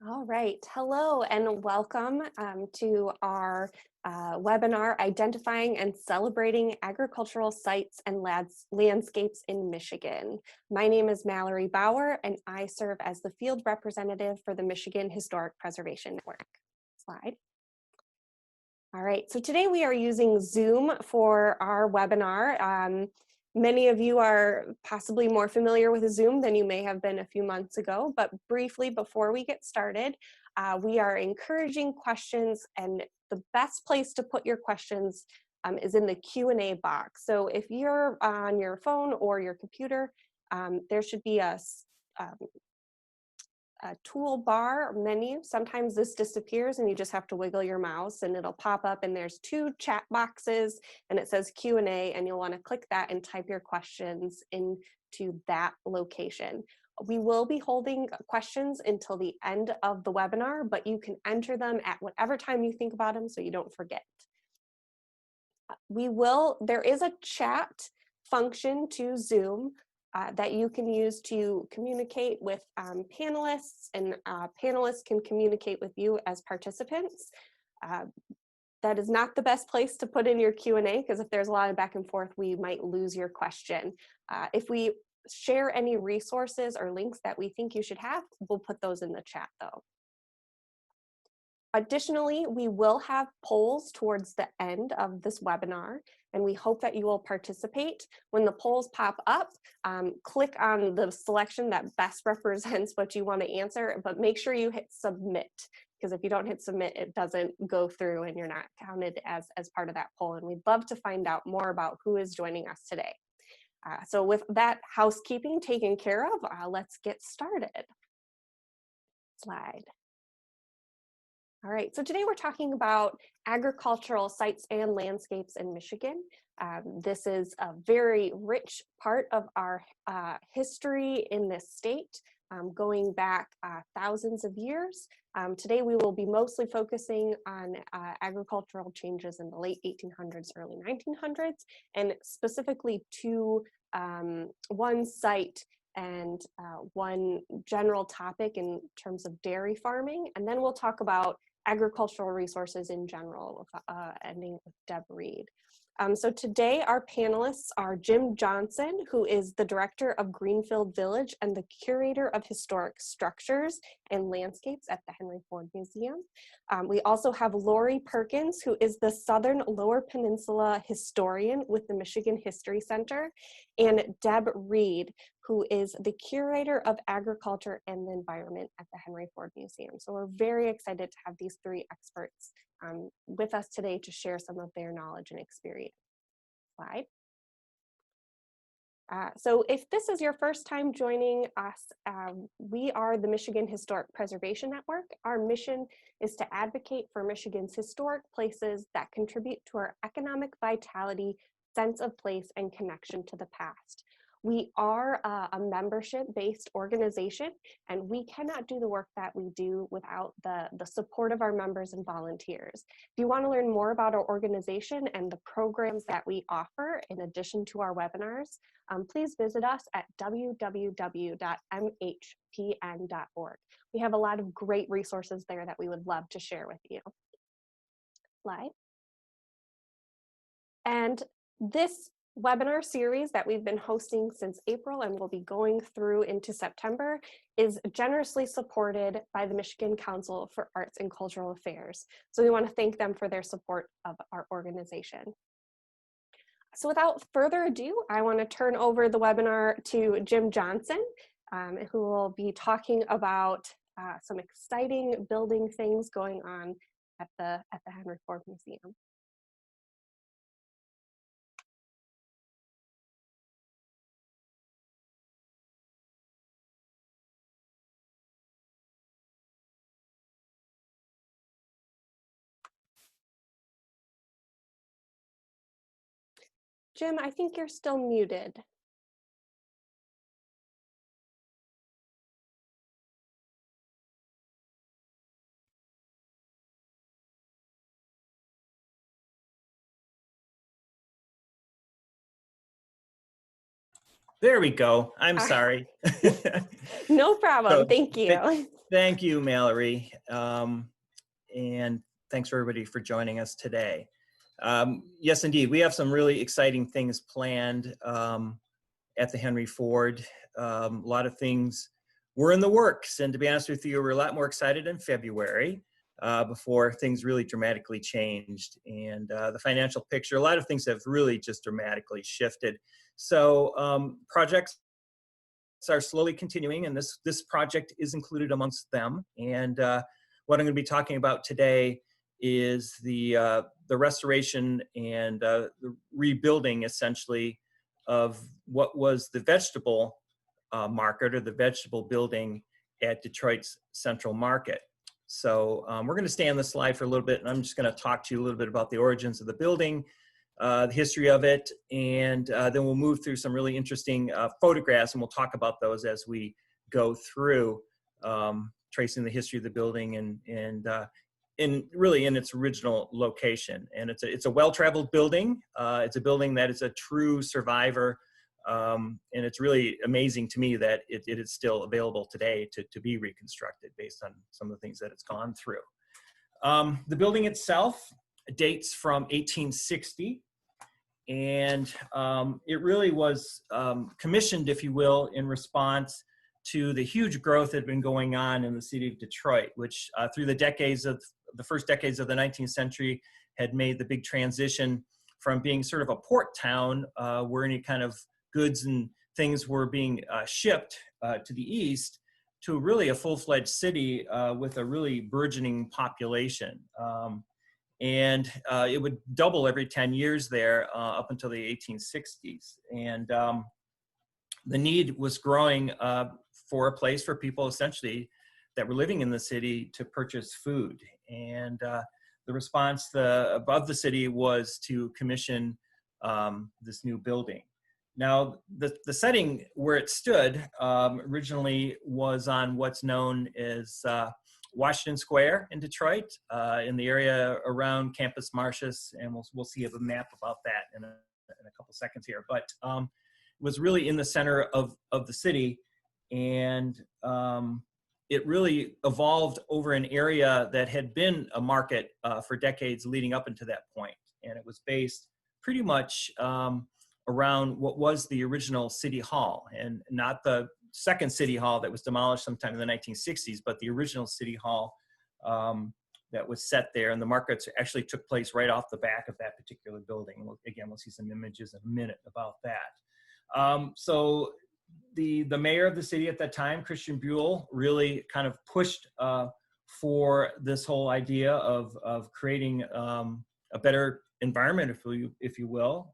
All right, hello and welcome to our webinar, Identifying and Celebrating Agricultural Sites and Landscapes in Michigan. My name is Mallory Bauer and I serve as the field representative for the Michigan Historic Preservation Network. Slide. All right, so today we are using Zoom for our webinar. Many of you are possibly more familiar with Zoom than you may have been a few months ago, but briefly before we get started, we are encouraging questions, and the best place to put your questions is in the Q&A box. So if you're on your phone or your computer, there should be a toolbar menu. Sometimes this disappears and you just have to wiggle your mouse and it'll pop up, and there's two chat boxes and it says Q&A, and you'll want to click that and type your questions into that location. We will be holding questions until the end of the webinar, but you can enter them at whatever time you think about them so you don't forget. There is a chat function to Zoom that you can use to communicate with panelists, and panelists can communicate with you as participants. That is not the best place to put in your Q&A, because if there's a lot of back and forth, we might lose your question. If we share any resources or links that we think you should have, we'll put those in the chat though. Additionally, we will have polls towards the end of this webinar, and we hope that you will participate. When the polls pop up, click on the selection that best represents what you want to answer, but make sure you hit submit, because if you don't hit submit, it doesn't go through and you're not counted as part of that poll. And we'd love to find out more about who is joining us today. So with that housekeeping taken care of, let's get started. Slide. All right, so today we're talking about agricultural sites and landscapes in Michigan. This is a very rich part of our history in this state, going back thousands of years. Today we will be mostly focusing on agricultural changes in the late 1800s, early 1900s, and specifically to one site and one general topic in terms of dairy farming, and then we'll talk about agricultural resources in general, ending with Deb Reed. So today our panelists are Jim Johnson, who is the director of Greenfield Village and the curator of historic structures and landscapes at the Henry Ford Museum. We also have Rory Perkins, who is the Southern Lower Peninsula historian with the Michigan History Center, and Deb Reed, who is the curator of agriculture and the environment at the Henry Ford Museum. So we're very excited to have these three experts with us today to share some of their knowledge and experience. Slide. So if this is your first time joining us, we are the Michigan Historic Preservation Network. Our mission is to advocate for Michigan's historic places that contribute to our economic vitality, sense of place, and connection to the past. We are a membership-based organization, and we cannot do the work that we do without the support of our members and volunteers. If you want to learn more about our organization and the programs that we offer, in addition to our webinars, please visit us at www.mhpn.org. We have a lot of great resources there that we would love to share with you. Slide. And this webinar series that we've been hosting since April and will be going through into September is generously supported by the Michigan Council for Arts and Cultural Affairs. So we want to thank them for their support of our organization. So without further ado, I want to turn over the webinar to Jim Johnson, who will be talking about some exciting building things going on at the Henry Ford Museum. Jim, I think you're still muted. There we go. I'm All right. sorry. No problem. So, Thank th- you. thank you, Mallory. And thanks for everybody for joining us today. Yes, indeed. We have some really exciting things planned at the Henry Ford. A lot of things were in the works. And to be honest with you, we're a lot more excited in February before things really dramatically changed. And the financial picture, a lot of things have really just dramatically shifted. So projects are slowly continuing, and this project is included amongst them. And what I'm going to be talking about today is the restoration and the rebuilding, essentially, of what was the vegetable market, or the vegetable building at Detroit's Central Market. So we're going to stay on this slide for a little bit, and I'm just going to talk to you a little bit about the origins of the building, the history of it, and then we'll move through some really interesting photographs, and we'll talk about those as we go through, tracing the history of the building and really in its original location. And it's a well-traveled building. It's a building that is a true survivor, and it's really amazing to me that it is still available today to be reconstructed based on some of the things that it's gone through. The building itself dates from 1860. And it really was commissioned, if you will, in response to the huge growth that had been going on in the city of Detroit, which through the first decades of the 19th century had made the big transition from being sort of a port town where any kind of goods and things were being shipped to the east, to really a full-fledged city with a really burgeoning population. And it would double every 10 years there up until the 1860s. And the need was growing for a place for people essentially that were living in the city to purchase food. And the response above the city was to commission this new building. Now, the setting where it stood originally was on what's known as Washington Square in Detroit, in the area around Campus Martius, and we'll see a map about that in a couple seconds here. But it was really in the center of the city, and it really evolved over an area that had been a market for decades leading up into that point. And it was based pretty much around what was the original City Hall, and not the second City Hall that was demolished sometime in the 1960s, but the original City Hall that was set there. And the markets actually took place right off the back of that particular building. Again, we'll see some images in a minute about that. So the mayor of the city at that time, Christian Buell, really kind of pushed for this whole idea of creating a better environment, if you will,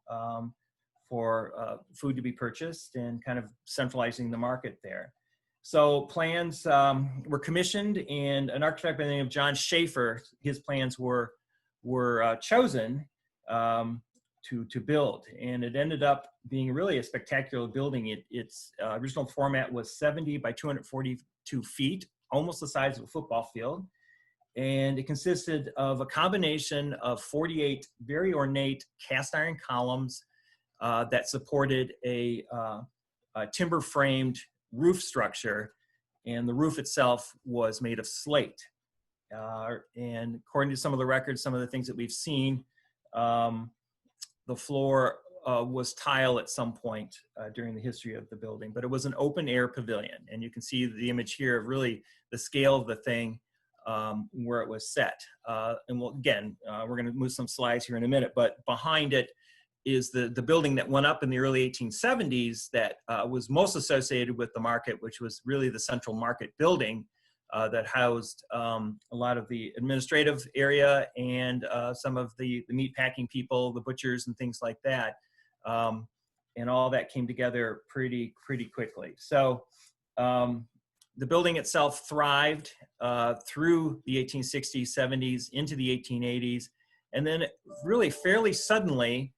for food to be purchased, and kind of centralizing the market there. So plans were commissioned, and an architect by the name of John Schaefer, his plans were chosen to build. And it ended up being really a spectacular building. Its original format was 70 by 242 feet, almost the size of a football field. And it consisted of a combination of 48 very ornate cast iron columns that supported a timber-framed roof structure, and the roof itself was made of slate. And according to some of the records, some of the things that we've seen, the floor was tile at some point during the history of the building, but it was an open-air pavilion. And you can see the image here of really the scale of the thing where it was set. And we're going to move some slides here in a minute, but behind it is the building that went up in the early 1870s that was most associated with the market, which was really the Central Market building that housed a lot of the administrative area and some of the meat packing people, the butchers and things like that. And all that came together pretty quickly. So the building itself thrived through the 1860s, 70s, into the 1880s. And then really fairly suddenly,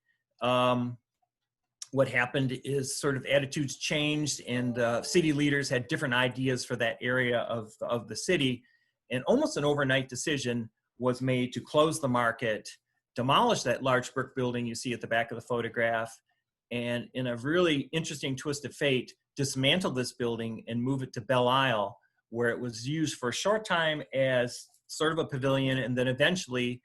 what happened is sort of attitudes changed, and city leaders had different ideas for that area of the city. And almost an overnight decision was made to close the market, demolish that large brick building you see at the back of the photograph, and in a really interesting twist of fate, dismantled this building and moved it to Belle Isle, where it was used for a short time as sort of a pavilion, and then eventually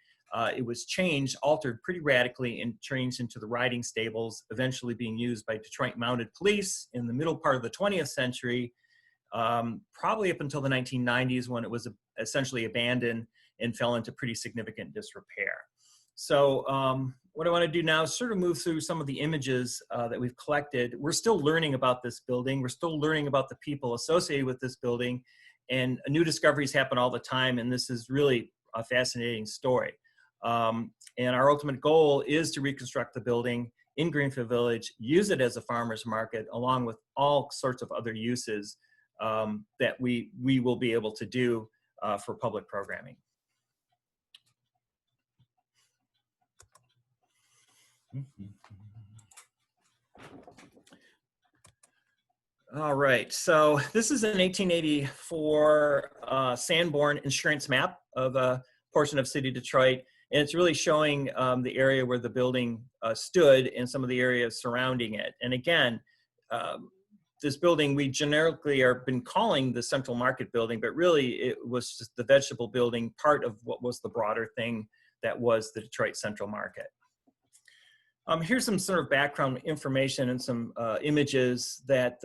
it was changed, altered pretty radically, and changed into the riding stables, eventually being used by Detroit Mounted Police in the middle part of the 20th century, probably up until the 1990s, when it was essentially abandoned and fell into pretty significant disrepair. So what I want to do now is sort of move through some of the images that we've collected. We're still learning about this building. We're still learning about the people associated with this building, and new discoveries happen all the time, and this is really a fascinating story. And our ultimate goal is to reconstruct the building in Greenfield Village, use it as a farmer's market, along with all sorts of other uses that we will be able to do for public programming. All right, so this is an 1884 Sanborn insurance map of a portion of City Detroit, and it's really showing the area where the building stood and some of the areas surrounding it. And again, this building we generically have been calling the Central Market Building, but really it was just the vegetable building, part of what was the broader thing that was the Detroit Central Market. Here's some sort of background information and some images that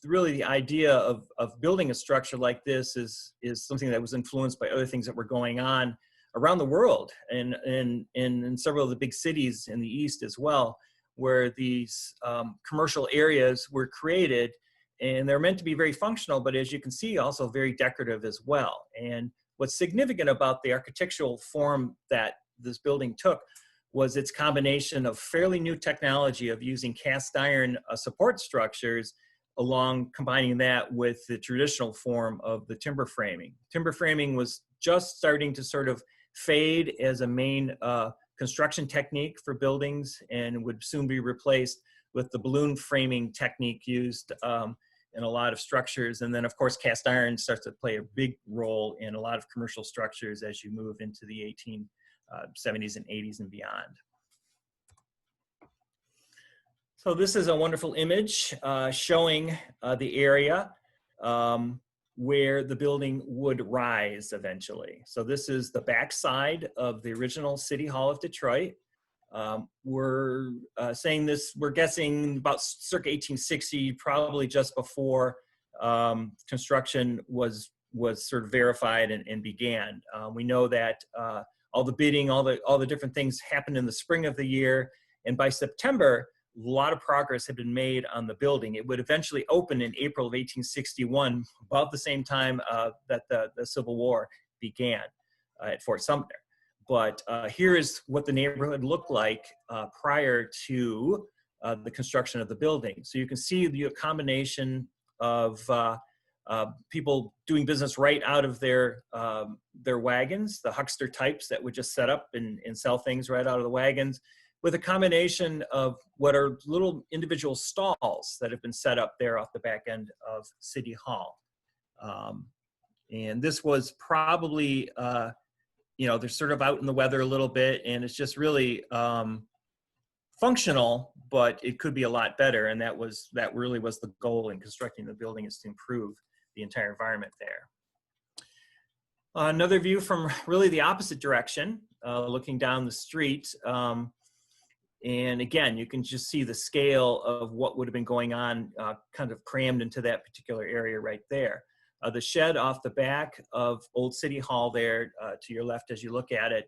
really the idea of building a structure like this is something that was influenced by other things that were going on around the world and in several of the big cities in the East as well, where these commercial areas were created, and they're meant to be very functional, but as you can see, also very decorative as well. And what's significant about the architectural form that this building took was its combination of fairly new technology of using cast iron support structures, combining that with the traditional form of the timber framing. Timber framing was just starting to sort of fade as a main construction technique for buildings, and would soon be replaced with the balloon framing technique used in a lot of structures. And then of course cast iron starts to play a big role in a lot of commercial structures as you move into the 1870s and 80s and beyond. So this is a wonderful image showing the area where the building would rise eventually. So this is the backside of the original City Hall of Detroit. We're saying this, we're guessing about circa 1860, probably just before construction was sort of verified and began. We know that all the bidding, all the different things happened in the spring of the year, and by September, a lot of progress had been made on the building. It would eventually open in April of 1861, about the same time that the Civil War began at Fort Sumter. But here is what the neighborhood looked like prior to the construction of the building. So you can see the combination of people doing business right out of their wagons, the huckster types that would just set up and sell things right out of the wagons, with a combination of what are little individual stalls that have been set up there off the back end of City Hall. And this was probably, they're sort of out in the weather a little bit, and it's just really functional, but it could be a lot better. And that really was the goal in constructing the building, is to improve the entire environment there. Another view from really the opposite direction, looking down the street. And again, you can just see the scale of what would have been going on kind of crammed into that particular area right there. The shed off the back of Old City Hall there to your left as you look at it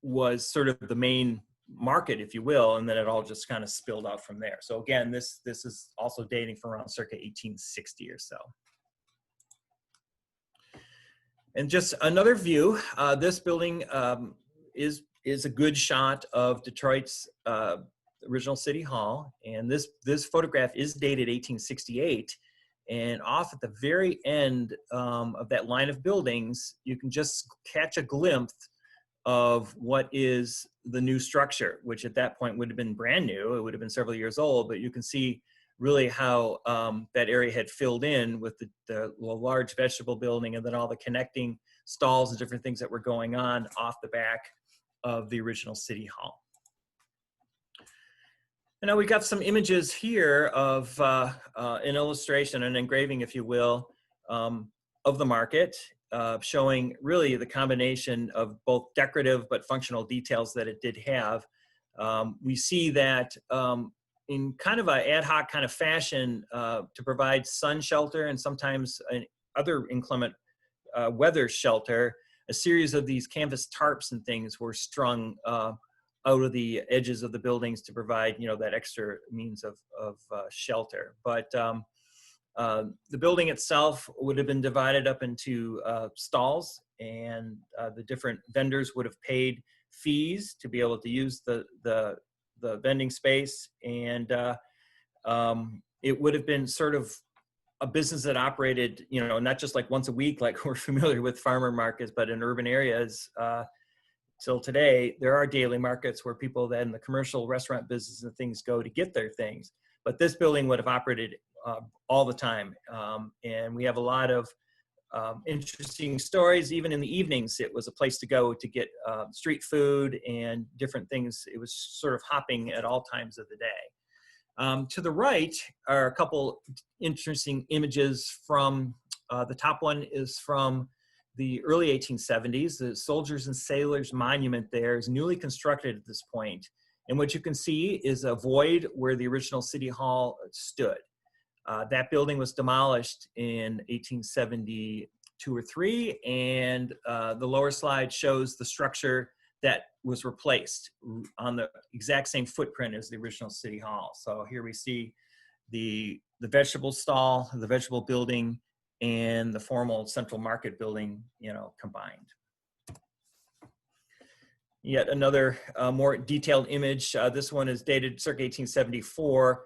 was sort of the main market, if you will, and then it all just kind of spilled out from there. So again, this is also dating from around circa 1860 or so. And just another view, this building is a good shot of Detroit's original City Hall, and this photograph is dated 1868. And off at the very end of that line of buildings, you can just catch a glimpse of what is the new structure, which at that point would have been brand new. It would have been several years old, but you can see really how that area had filled in with the large vegetable building, and then all the connecting stalls and different things that were going on off the back of the original City Hall. Now we got some images here of an illustration, an engraving, if you will, of the market, showing really the combination of both decorative but functional details that it did have. We see that in kind of an ad hoc kind of fashion to provide sun shelter and sometimes other inclement weather shelter, a series of these canvas tarps and things were strung out of the edges of the buildings to provide, that extra means of shelter. But the building itself would have been divided up into stalls, and the different vendors would have paid fees to be able to use the vending space, and it would have been sort of a business that operated, not just like once a week, like we're familiar with farmer markets, but in urban areas. Till today, there are daily markets where people then in the commercial restaurant business and things go to get their things. But this building would have operated all the time. And we have a lot of interesting stories. Even in the evenings, it was a place to go to get street food and different things. It was sort of hopping at all times of the day. To the right are a couple interesting images from, the top one is from the early 1870s. The Soldiers and Sailors Monument there is newly constructed at this point. And what you can see is a void where the original City Hall stood. That building was demolished in 1872 or 3, and the lower slide shows the structure that was replaced on the exact same footprint as the original City Hall. So here we see the vegetable stall, the vegetable building, and the formal central market building, combined. Yet another more detailed image. This one is dated circa 1874.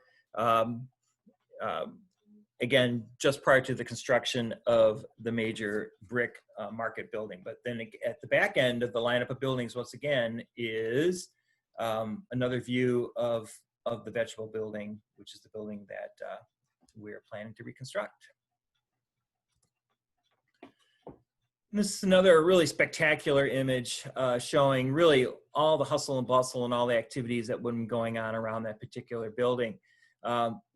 Again, just prior to the construction of the major brick market building. But then at the back end of the lineup of buildings, once again, is another view of the vegetable building, which is the building that we're planning to reconstruct. This is another really spectacular image showing really all the hustle and bustle and all the activities that would have been going on around that particular building.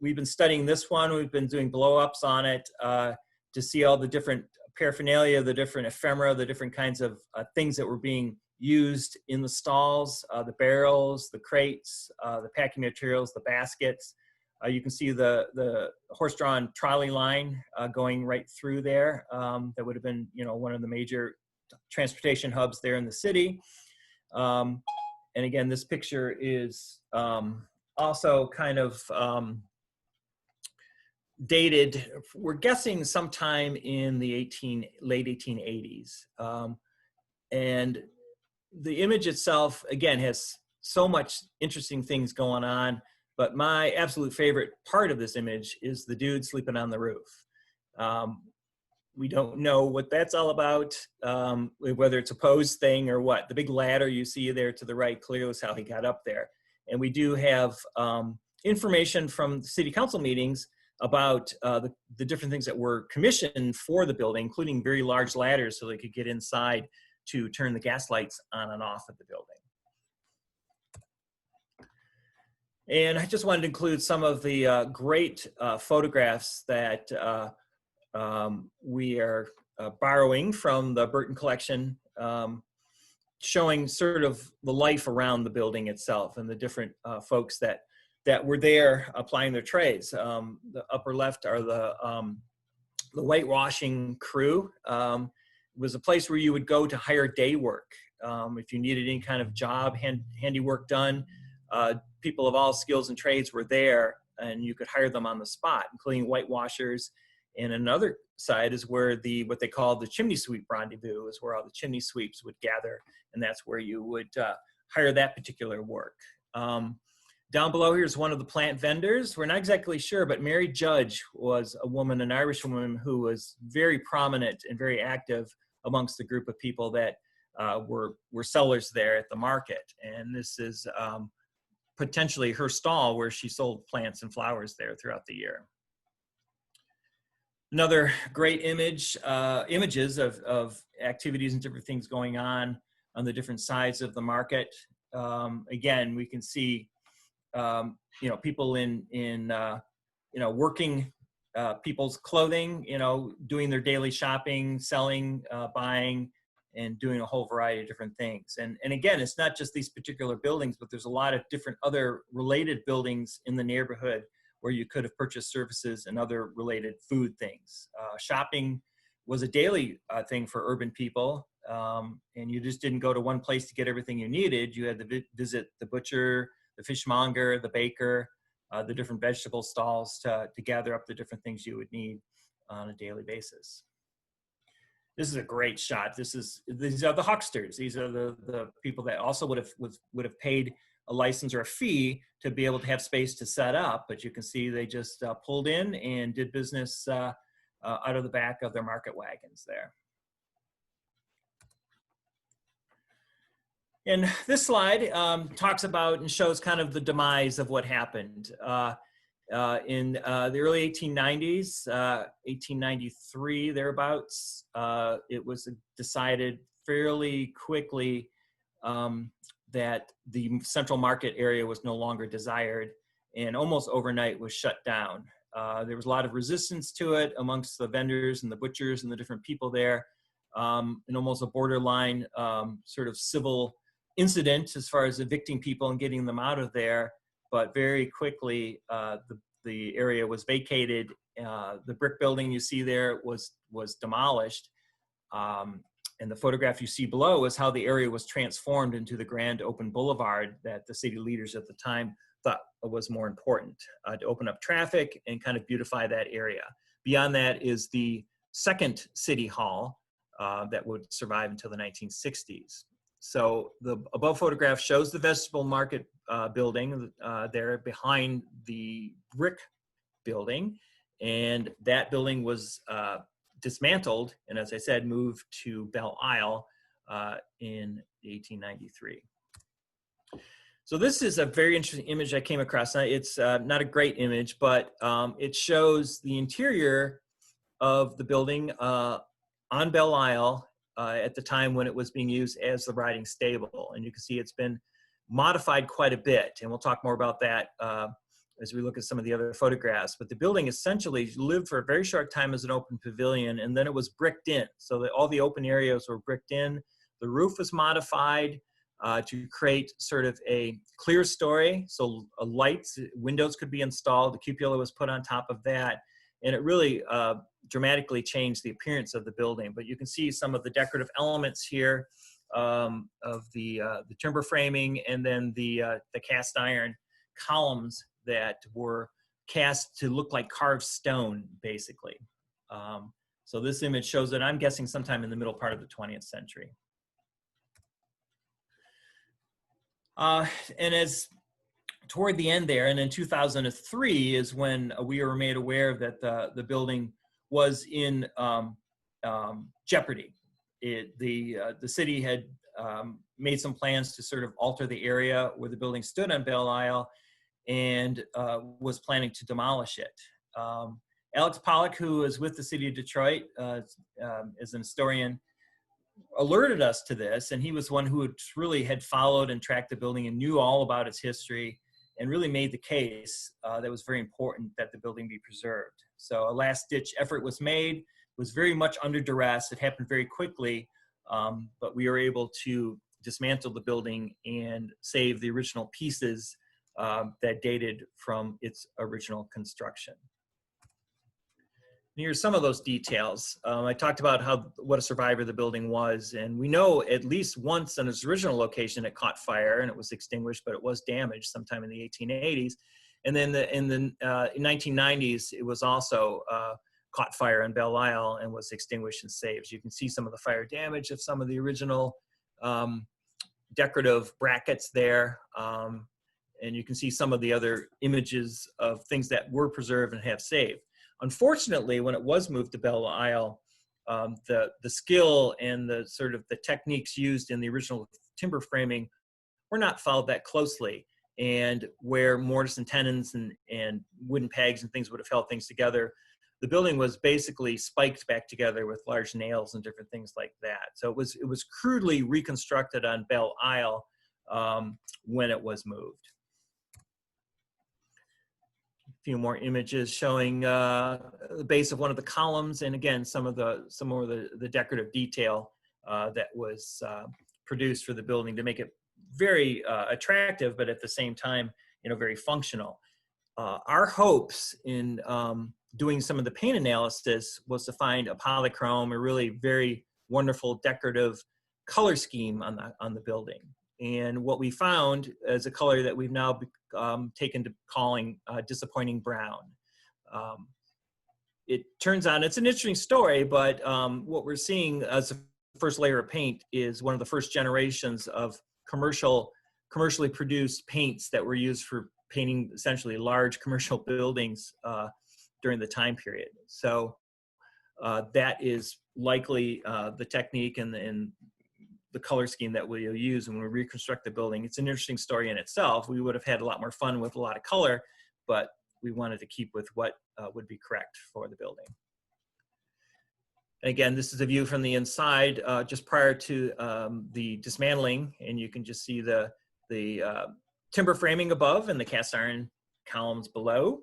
We've been studying this one. We've been doing blow-ups on it to see all the different paraphernalia, the different ephemera, the different kinds of things that were being used in the stalls, the barrels, the crates, the packing materials, the baskets. You can see the horse-drawn trolley line going right through there. That would have been, one of the major transportation hubs there in the city. And again, this picture is also kind of dated, we're guessing sometime in the late 1880s. And the image itself, again, has so much interesting things going on. But my absolute favorite part of this image is the dude sleeping on the roof. We don't know what that's all about, whether it's a pose thing or what. The big ladder you see there to the right clearly is how he got up there. And we do have information from the city council meetings about the different things that were commissioned for the building, including very large ladders so they could get inside to turn the gas lights on and off of the building. And I just wanted to include some of the great photographs that we are borrowing from the Burton collection, showing sort of the life around the building itself and the different folks that were there applying their trades. The upper left are the whitewashing crew. It was a place where you would go to hire day work. If you needed any kind of job, handiwork done, people of all skills and trades were there, and you could hire them on the spot, including whitewashers. And another side is where what they call the chimney sweep rendezvous is where all the chimney sweeps would gather, and that's where you would hire that particular work. Down below here is one of the plant vendors. We're not exactly sure, but Mary Judge was a woman, an Irish woman, who was very prominent and very active amongst the group of people that were sellers there at the market. And this is potentially her stall where she sold plants and flowers there throughout the year. Another great images of activities and different things going on the different sides of the market. Again, we can see you know, people in you know, working people's clothing, you know, doing their daily shopping, selling, buying, and doing a whole variety of different things. And again, it's not just these particular buildings, but there's a lot of different other related buildings in the neighborhood where you could have purchased services and other related food things. Shopping was a daily thing for urban people, and you just didn't go to one place to get everything you needed. You had to visit the butcher, the fishmonger, the baker, the different vegetable stalls to gather up the different things you would need on a daily basis. This is a great shot. These are the hucksters. These are the people that also would have paid a license or a fee to be able to have space to set up. But you can see they just pulled in and did business out of the back of their market wagons there. And this slide talks about and shows kind of the demise of what happened. In the early 1890s, 1893 thereabouts, it was decided fairly quickly that the central market area was no longer desired, and almost overnight was shut down. There was a lot of resistance to it amongst the vendors and the butchers and the different people there, and almost a borderline sort of civil incident as far as evicting people and getting them out of there. But very quickly, the area was vacated. The brick building you see there was demolished. And the photograph you see below is how the area was transformed into the grand open boulevard that the city leaders at the time thought was more important to open up traffic and kind of beautify that area. Beyond that is the second city hall that would survive until the 1960s. So the above photograph shows the vegetable market building there behind the brick building, and that building was dismantled and, as I said, moved to Belle Isle in 1893. So this is a very interesting image I came across. It's not a great image, but it shows the interior of the building on Belle Isle at the time when it was being used as the riding stable. And you can see it's been modified quite a bit, and we'll talk more about that as we look at some of the other photographs. But the building essentially lived for a very short time as an open pavilion, and then it was bricked in. So that all the open areas were bricked in. The roof was modified to create sort of a clear story. So lights, windows could be installed. The cupola was put on top of that. And it really dramatically changed the appearance of the building. But you can see some of the decorative elements here of the timber framing, and then the cast iron columns that were cast to look like carved stone, basically. So this image shows that, I'm guessing, sometime in the middle part of the 20th century. And as toward the end there, and in 2003 is when we were made aware that the building was in jeopardy. The city had made some plans to sort of alter the area where the building stood on Belle Isle, and was planning to demolish it. Alex Pollock, who is with the city of Detroit as an historian, alerted us to this, and he was one who really had followed and tracked the building and knew all about its history, and really made the case that it was very important that the building be preserved. So a last-ditch effort was made. It was very much under duress. It happened very quickly, but we were able to dismantle the building and save the original pieces that dated from its original construction. And here's some of those details. I talked about what a survivor the building was, and we know at least once in its original location it caught fire and it was extinguished, but it was damaged sometime in the 1880s. And then in the 1990s, it was also caught fire in Belle Isle and was extinguished and saved. You can see some of the fire damage of some of the original decorative brackets there. And you can see some of the other images of things that were preserved and have saved. Unfortunately, when it was moved to Belle Isle, the skill and the sort of the techniques used in the original timber framing were not followed that closely. And where mortise and tenons and wooden pegs and things would have held things together, the building was basically spiked back together with large nails and different things like that. So it was crudely reconstructed on Belle Isle when it was moved. few more images showing the base of one of the columns, and again, some more of the decorative detail that was produced for the building to make it very attractive, but at the same time, very functional. Our hopes in doing some of the paint analysis was to find a polychrome, a really very wonderful decorative color scheme on the building. And what we found is a color that we've now taken to calling disappointing brown. It turns out it's an interesting story, but what we're seeing as the first layer of paint is one of the first generations of commercially produced paints that were used for painting essentially large commercial buildings during the time period. So that is likely the technique and the color scheme that we'll use when we reconstruct the building. It's an interesting story in itself. We would have had a lot more fun with a lot of color, but we wanted to keep with what would be correct for the building. And again, this is a view from the inside just prior to the dismantling, and you can just see the timber framing above and the cast iron columns below.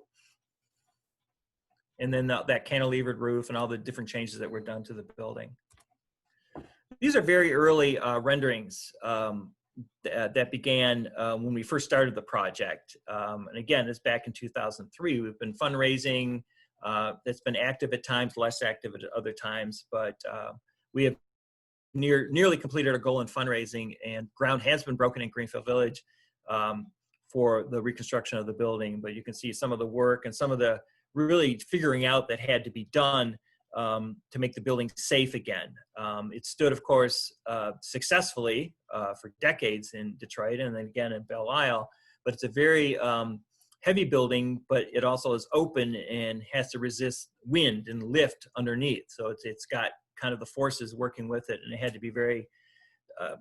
And then that cantilevered roof and all the different changes that were done to the building. These are very early renderings that began when we first started the project. And again, it's back in 2003. We've been fundraising. That's been active at times, less active at other times, but we have nearly completed our goal in fundraising, and ground has been broken in Greenfield Village for the reconstruction of the building. But you can see some of the work and some of the really figuring out that had to be done to make the building safe again. It stood, of course, successfully for decades in Detroit and then again in Belle Isle, but it's a very heavy building, but it also is open and has to resist wind and lift underneath. So it's got kind of the forces working with it, and it had to be very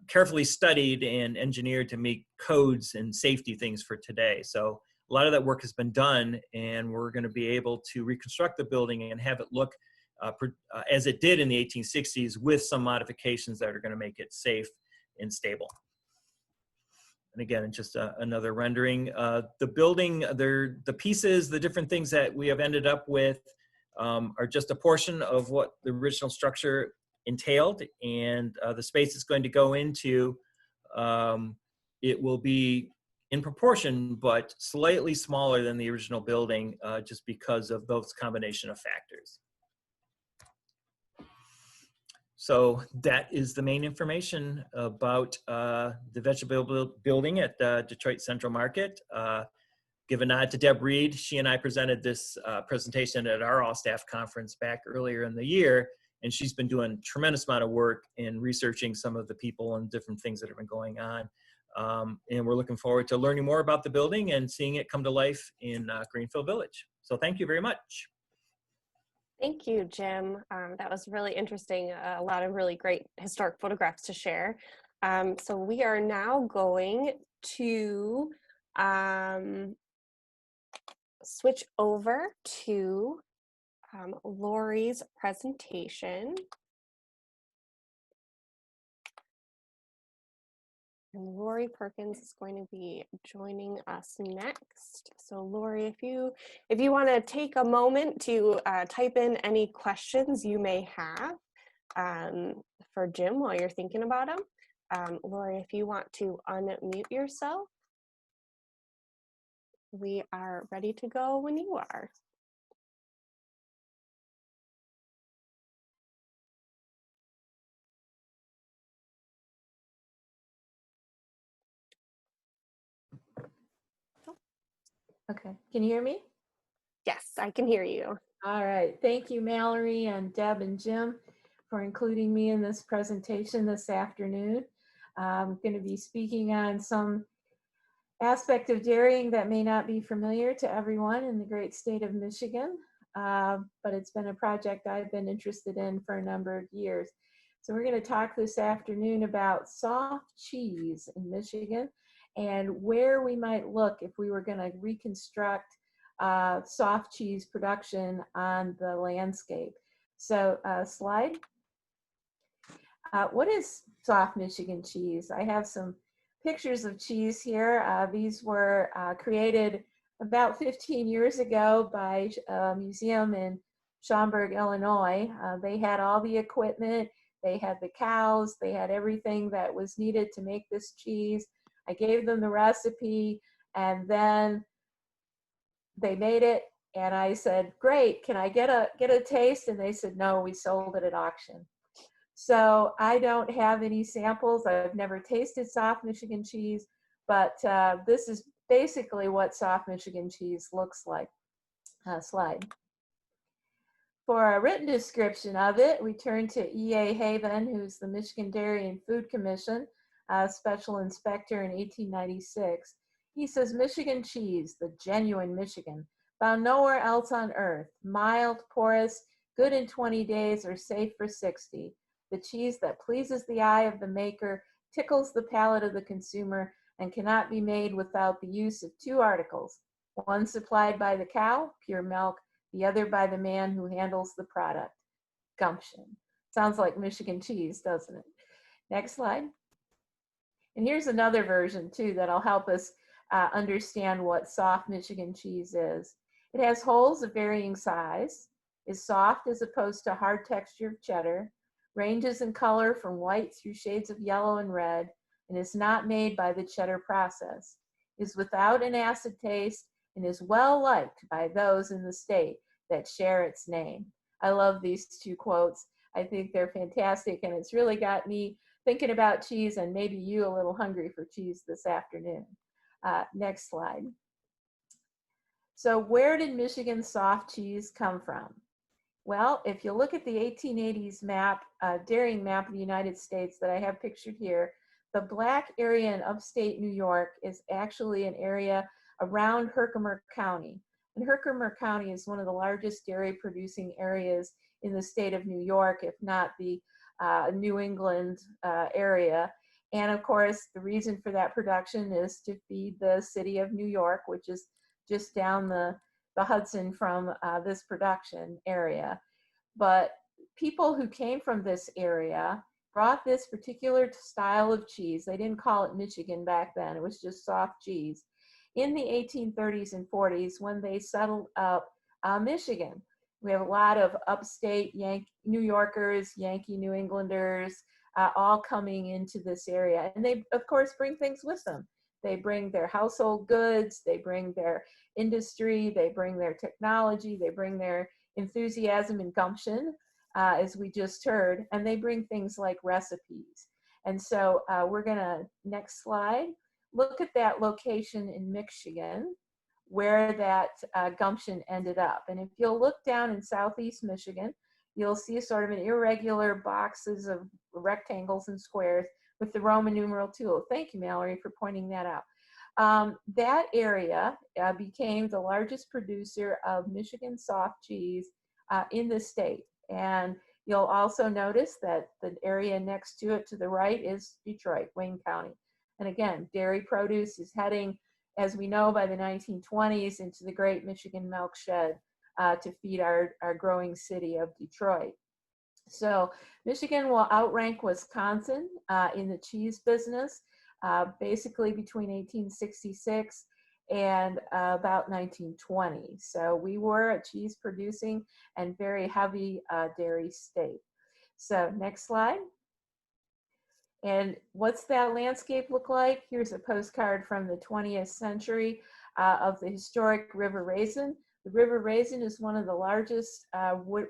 carefully studied and engineered to meet codes and safety things for today. So a lot of that work has been done, and we're going to be able to reconstruct the building and have it look as it did in the 1860s with some modifications that are going to make it safe and stable. And again, just another rendering. The building, the pieces, the different things that we have ended up with are just a portion of what the original structure entailed, and the space it's going to go into, it will be in proportion, but slightly smaller than the original building, just because of those combination of factors. So that is the main information about the vegetable building at Detroit Central Market. Give a nod to Deb Reed. She and I presented this presentation at our all-staff conference back earlier in the year, and she's been doing a tremendous amount of work in researching some of the people and different things that have been going on. And we're looking forward to learning more about the building and seeing it come to life in Greenfield Village. So thank you very much. Thank you, Jim. That was really interesting. A lot of really great historic photographs to share. So we are now going to switch over to Lori's presentation. And Rory Perkins is going to be joining us next. So Lori, if you want to take a moment to type in any questions you may have for Jim while you're thinking about them. Lori, if you want to unmute yourself, we are ready to go when you are. Okay, can you hear me? Yes, I can hear you. All right, thank you, Mallory and Deb and Jim, for including me in this presentation this afternoon. I'm going to be speaking on some aspect of dairying that may not be familiar to everyone in the great state of Michigan, but it's been a project I've been interested in for a number of years. So we're going to talk this afternoon about soft cheese in Michigan and where we might look if we were going to reconstruct soft cheese production on the landscape. So slide. What is soft Michigan cheese? I have some pictures of cheese here. These were created about 15 years ago by a museum in Schaumburg, Illinois. They had all the equipment, they had the cows, they had everything that was needed to make this cheese. I gave them the recipe, and then they made it, and I said, great, can I get a taste? And they said, no, we sold it at auction. So I don't have any samples. I've never tasted soft Michigan cheese, but this is basically what soft Michigan cheese looks like. Slide. For a written description of it, we turn to E.A. Haven, who's the Michigan Dairy and Food Commission special inspector in 1896. He says, Michigan cheese, the genuine Michigan, found nowhere else on earth, mild, porous, good in 20 days, or safe for 60. The cheese that pleases the eye of the maker, tickles the palate of the consumer, and cannot be made without the use of two articles, one supplied by the cow, pure milk, the other by the man who handles the product, gumption. Sounds like Michigan cheese, doesn't it? Next slide. And here's another version too that'll help us understand what soft Michigan cheese is. It has holes of varying size, is soft as opposed to hard texture of cheddar, ranges in color from white through shades of yellow and red, and is not made by the cheddar process, is without an acid taste, and is well liked by those in the state that share its name. I love these two quotes. I think they're fantastic, and it's really got me thinking about cheese, and maybe you a little hungry for cheese this afternoon. Next slide. So where did Michigan soft cheese come from? Well, if you look at the 1880s map, dairying map of the United States that I have pictured here, the black area in upstate New York is actually an area around Herkimer County. And Herkimer County is one of the largest dairy producing areas in the state of New York, if not the New England area. And of course, the reason for that production is to feed the city of New York, which is just down the Hudson from this production area. But people who came from this area brought this particular style of cheese. They didn't call it Michigan back then. It was just soft cheese. In the 1830s and 40s, when they settled up Michigan. We have a lot of upstate New Yorkers, Yankee New Englanders, all coming into this area. And they, of course, bring things with them. They bring their household goods, they bring their industry, they bring their technology, they bring their enthusiasm and gumption, as we just heard, and they bring things like recipes. And so we're gonna, next slide, look at that location in Michigan where that gumption ended up. And if you'll look down in southeast Michigan, you'll see sort of an irregular boxes of rectangles and squares with the Roman numeral 2. Thank you, Mallory, for pointing that out. That area became the largest producer of Michigan soft cheese in the state. And you'll also notice that the area next to it to the right is Detroit, Wayne County. And again, dairy produce is heading, as we know, by the 1920s into the great Michigan milk shed to feed our growing city of Detroit. So Michigan will outrank Wisconsin in the cheese business, basically between 1866 and about 1920. So we were a cheese producing and very heavy dairy state. So next slide. And what's that landscape look like? Here's a postcard from the 20th century of the historic River Raisin. The River Raisin is one of the largest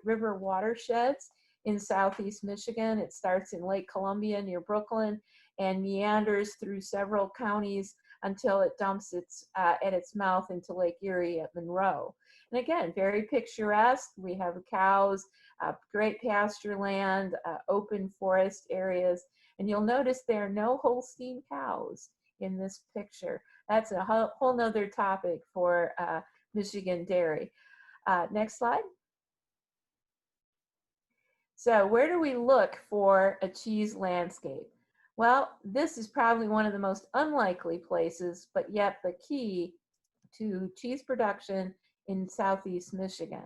river watersheds in southeast Michigan. It starts in Lake Columbia near Brooklyn and meanders through several counties until it dumps at its mouth into Lake Erie at Monroe. And again, very picturesque. We have cows, great pasture land, open forest areas. And you'll notice there are no Holstein cows in this picture. That's a whole nother topic for Michigan dairy. Next slide. So where do we look for a cheese landscape? Well, this is probably one of the most unlikely places, but yet the key to cheese production in southeast Michigan.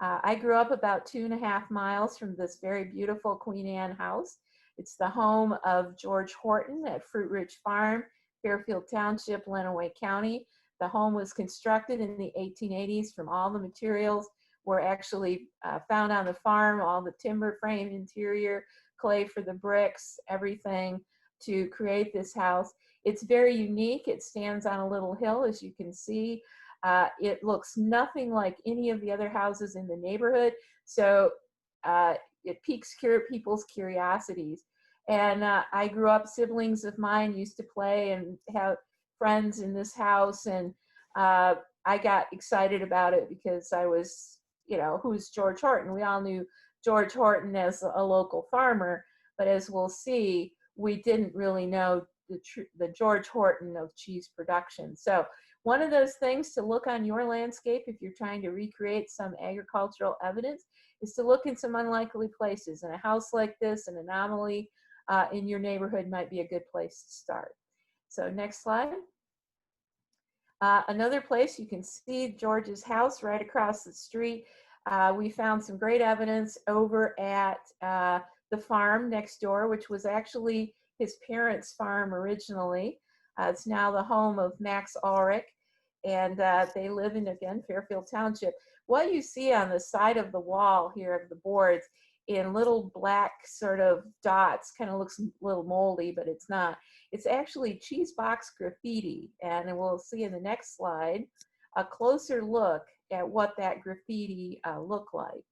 I grew up about 2.5 miles from this very beautiful Queen Anne house. It's the home of George Horton at Fruit Ridge Farm, Fairfield Township, Lenawee County. The home was constructed in the 1880s from all the materials were actually found on the farm, all the timber frame interior, clay for the bricks, everything to create this house. It's very unique. It stands on a little hill, as you can see. It looks nothing like any of the other houses in the neighborhood. So it piques people's curiosities. And I grew up, siblings of mine used to play and have friends in this house. And I got excited about it because I was, you know, who's George Horton? We all knew George Horton as a local farmer, but as we'll see, we didn't really know the George Horton of cheese production. So one of those things to look on your landscape if you're trying to recreate some agricultural evidence is to look in some unlikely places. And a house like this, an anomaly in your neighborhood, might be a good place to start. So next slide. Another place you can see George's house right across the street. We found some great evidence over at the farm next door, which was actually his parents' farm originally. It's now the home of Max Ulrich, and they live in, again, Fairfield Township. What you see on the side of the wall here of the boards in little black sort of dots, kind of looks a little moldy, but it's not. It's actually cheese box graffiti, and we'll see in the next slide a closer look at what that graffiti looked like.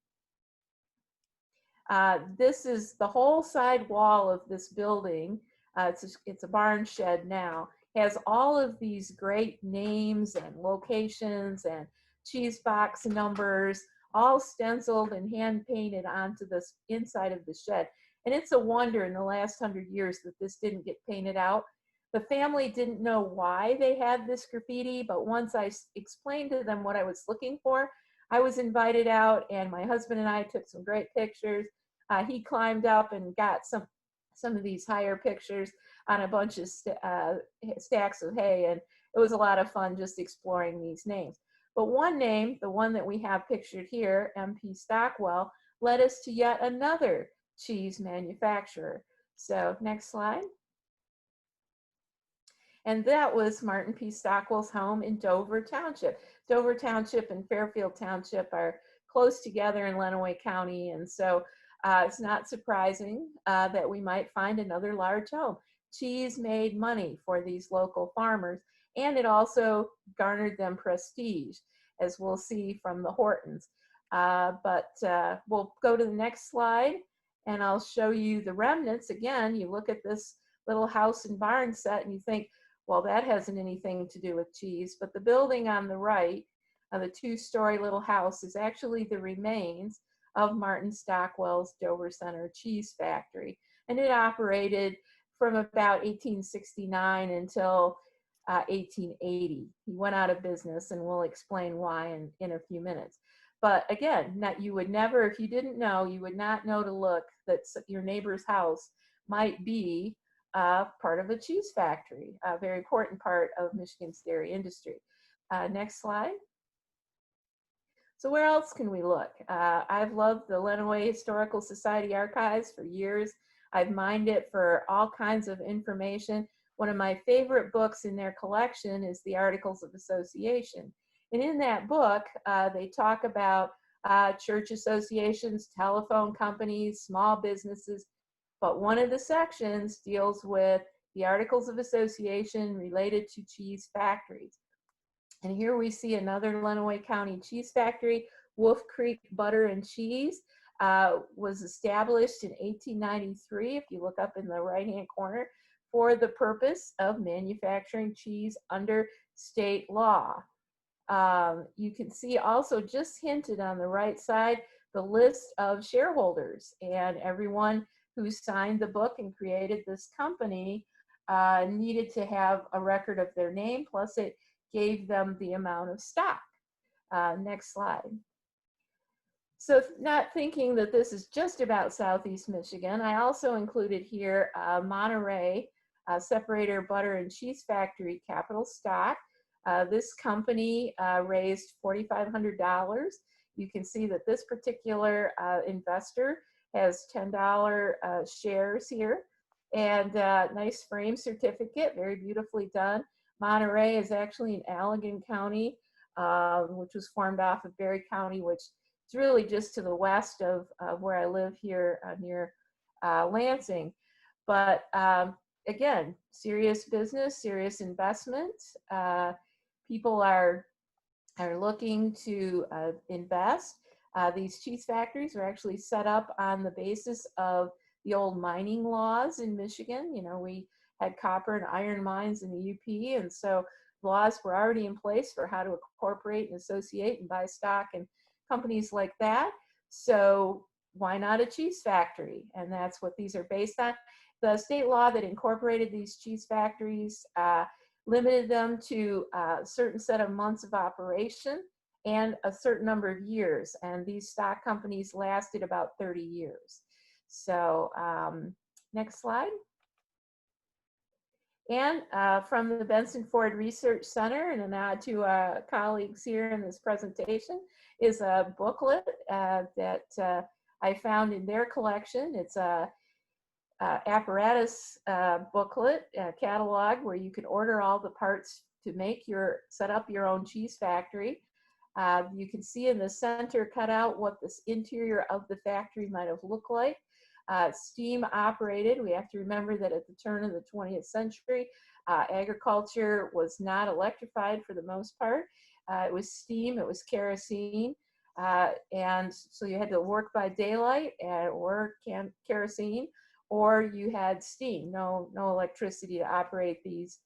This is the whole side wall of this building. It's a barn shed now. Has all of these great names and locations and cheese box numbers, all stenciled and hand painted onto the inside of the shed. And it's a wonder in the last 100 years that this didn't get painted out. The family didn't know why they had this graffiti, but once I explained to them what I was looking for, I was invited out, and my husband and I took some great pictures. He climbed up and got some of these higher pictures on a bunch of stacks of hay, and it was a lot of fun just exploring these names. But one name, the one that we have pictured here, MP Stockwell, led us to yet another cheese manufacturer. So next slide. And that was Martin P. Stockwell's home in Dover Township. Dover Township and Fairfield Township are close together in Lenawee County, and so it's not surprising that we might find another large home. Cheese made money for these local farmers, and it also garnered them prestige, as we'll see from the Hortons. But we'll go to the next slide, and I'll show you the remnants. Again, you look at this little house and barn set, and you think, well, that hasn't anything to do with cheese. But the building on the right, the two-story little house, is actually the remains of Martin Stockwell's Dover Center cheese factory. And it operated from about 1869 until 1880. He went out of business, and we'll explain why in a few minutes. But again, you would never, if you didn't know, you would not know to look that your neighbor's house might be part of a cheese factory, a very important part of Michigan's dairy industry. Next slide. So where else can we look? I've loved the Lenawee Historical Society archives for years. I've mined it for all kinds of information. One of my favorite books in their collection is the Articles of Association. And in that book, they talk about church associations, telephone companies, small businesses. But one of the sections deals with the Articles of Association related to cheese factories. And here we see another Lenawee County cheese factory, Wolf Creek Butter and Cheese, was established in 1893, if you look up in the right-hand corner, for the purpose of manufacturing cheese under state law. You can see also just hinted on the right side, the list of shareholders, and everyone who signed the book and created this company needed to have a record of their name, plus it gave them the amount of stock. Next slide. So not thinking that this is just about Southeast Michigan, I also included here Monterey Separator Butter and Cheese Factory capital stock. This company raised $4,500. You can see that this particular investor has $10 shares here, and nice frame certificate, very beautifully done. Monterey is actually in Allegan County, which was formed off of Berry County, which is really just to the west of where I live here near Lansing. But again, serious business, serious investment. People are looking to invest. These cheese factories were actually set up on the basis of the old mining laws in Michigan. You know, we had copper and iron mines in the UP, and so laws were already in place for how to incorporate and associate and buy stock and companies like that. So why not a cheese factory? And that's what these are based on. The state law that incorporated these cheese factories limited them to a certain set of months of operation and a certain number of years. And these stock companies lasted about 30 years. So next slide. And from the Benson Ford Research Center, and a nod to colleagues here in this presentation, is a booklet that I found in their collection. It's a apparatus booklet, catalog, where you can order all the parts to set up your own cheese factory. You can see in the center cut out what this interior of the factory might have looked like. Steam operated. We have to remember that at the turn of the 20th century, agriculture was not electrified for the most part. It was steam, it was kerosene. And so you had to work by daylight or kerosene, or you had steam, no electricity to operate these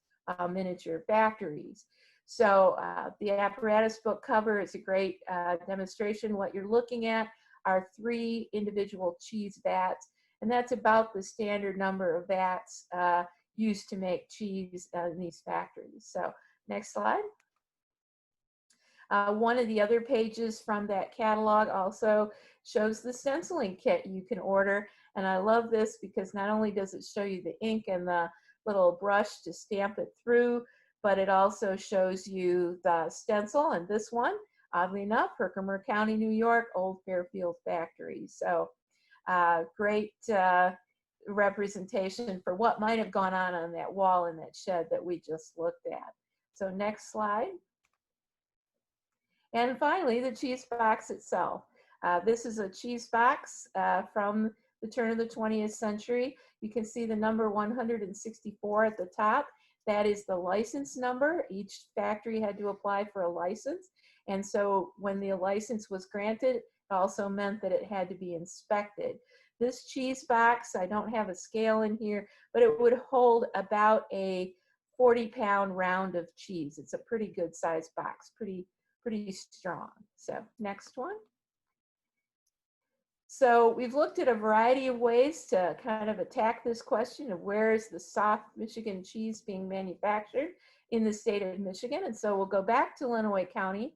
miniature factories. So the apparatus book cover is a great demonstration. What you're looking at are 3 individual cheese vats, and that's about the standard number of vats used to make cheese in these factories. So next slide. One of the other pages from that catalog also shows the stenciling kit you can order. And I love this because not only does it show you the ink and the little brush to stamp it through, but it also shows you the stencil. And this one, oddly enough, Herkimer County, New York, old Fairfield factory. So great representation for what might have gone on that wall in that shed that we just looked at. So next slide. And finally, the cheese box itself. This is a cheese box from the turn of the 20th century. You can see the number 164 at the top. That is the license number. Each factory had to apply for a license. And so when the license was granted, it also meant that it had to be inspected. This cheese box, I don't have a scale in here, but it would hold about a 40-pound round of cheese. It's a pretty good size box, pretty strong. So next one. So we've looked at a variety of ways to kind of attack this question of where is the soft Michigan cheese being manufactured in the state of Michigan. And so we'll go back to Lenawee County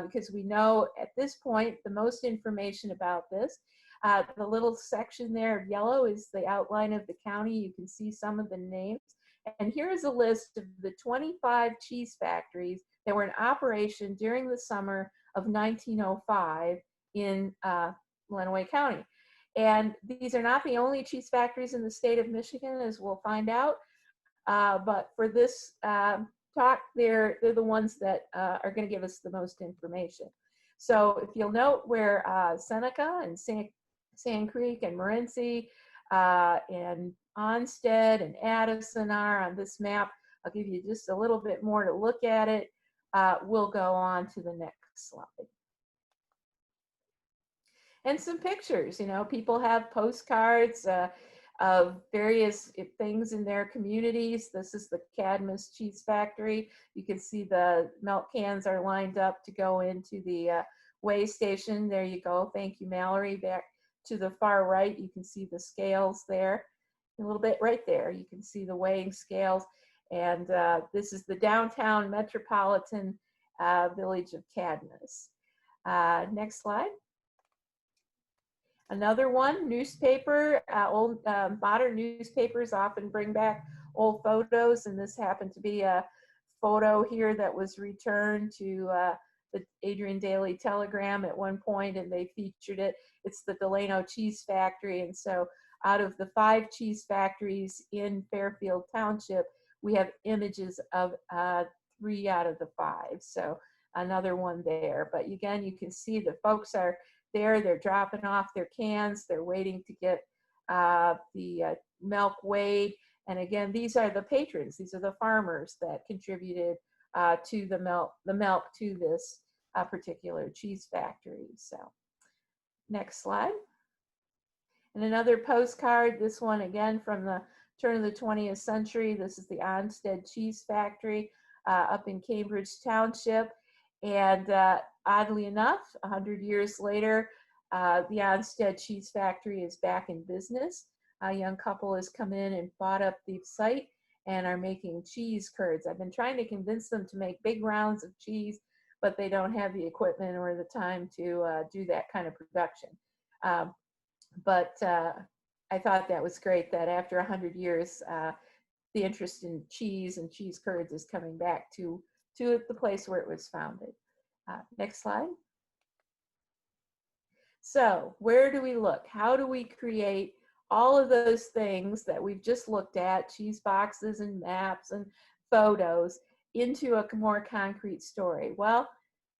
because we know at this point the most information about this. The little section there of yellow is the outline of the county. You can see some of the names. And here is a list of the 25 cheese factories that were in operation during the summer of 1905 in Lenawee County. And these are not the only cheese factories in the state of Michigan, as we'll find out. But for this talk, they're the ones that are going to give us the most information. So if you'll note where Seneca and Sand Creek and Morenci and Onstead and Addison are on this map, I'll give you just a little bit more to look at it. We'll go on to the next slide. And some pictures, you know, people have postcards of various things in their communities. This is the Cadmus cheese factory. You can see the milk cans are lined up to go into the weigh station. There you go. Thank you, Mallory. Back to the far right, you can see the scales there. A little bit right there, you can see the weighing scales. And this is the downtown metropolitan village of Cadmus. Next slide. Another one, newspaper. Old modern newspapers often bring back old photos, and this happened to be a photo here that was returned to the Adrien Daily Telegram at one point, and they featured it. It's the Delano Cheese Factory, and so out of the 5 cheese factories in Fairfield Township, we have images of 3 out of the 5. So another one there. But again, you can see the folks are there. They're dropping off their cans. They're waiting to get the milk weighed. And again, these are the patrons. These are the farmers that contributed to the milk to this particular cheese factory. So next slide. And another postcard, this one again from the turn of the 20th century. This is the Onstead Cheese Factory up in Cambridge Township. And oddly enough, 100 years later, the Onstead Cheese Factory is back in business. A young couple has come in and bought up the site and are making cheese curds. I've been trying to convince them to make big rounds of cheese, but they don't have the equipment or the time to do that kind of production. But I thought that was great that after 100 years, the interest in cheese and cheese curds is coming back to the place where it was founded. Next slide. So where do we look? How do we create all of those things that we've just looked at, cheese boxes and maps and photos, into a more concrete story? Well,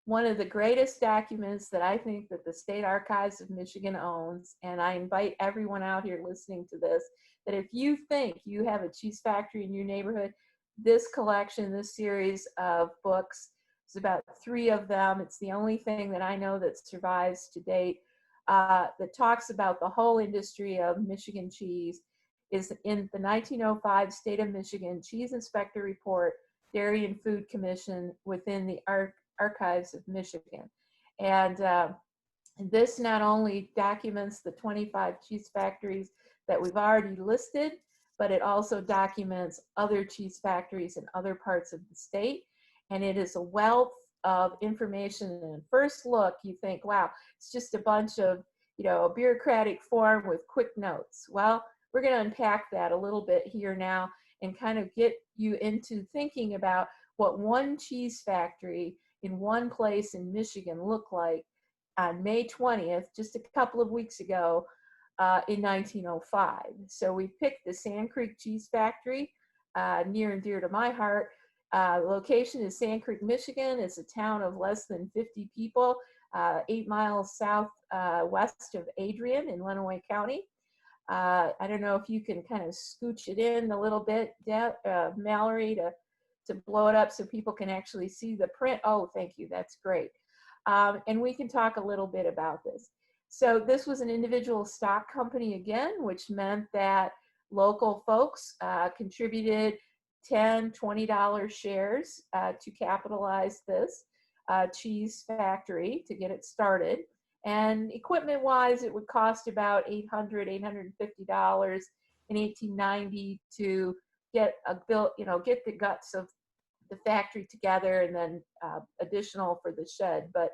one of the greatest documents that I think that the State Archives of Michigan owns, and I invite everyone out here listening to this, that if you think you have a cheese factory in your neighborhood, this collection, this series of books, it's about 3 of them. It's the only thing that I know that survives to date that talks about the whole industry of Michigan cheese, is in the 1905 State of Michigan Cheese Inspector Report, Dairy and Food Commission within the Archives of Michigan. And this not only documents the 25 cheese factories that we've already listed, but it also documents other cheese factories in other parts of the state. And it is a wealth of information. And first look, you think, wow, it's just a bunch of, a bureaucratic form with quick notes. Well, we're going to unpack that a little bit here now and kind of get you into thinking about what one cheese factory in one place in Michigan looked like on May 20th, just a couple of weeks ago, in 1905. So we picked the Sand Creek Cheese Factory, near and dear to my heart. The location is Sand Creek, Michigan. It's a town of less than 50 people, 8 miles west of Adrien in Lenawee County. I don't know if you can kind of scooch it in a little bit, Mallory, to blow it up so people can actually see the print. Oh, thank you. That's great. And we can talk a little bit about this. So this was an individual stock company again, which meant that local folks contributed $10, $20 shares to capitalize this cheese factory to get it started. And equipment-wise, it would cost about $800, $850 in 1890 to get get the guts of the factory together, and then additional for the shed. But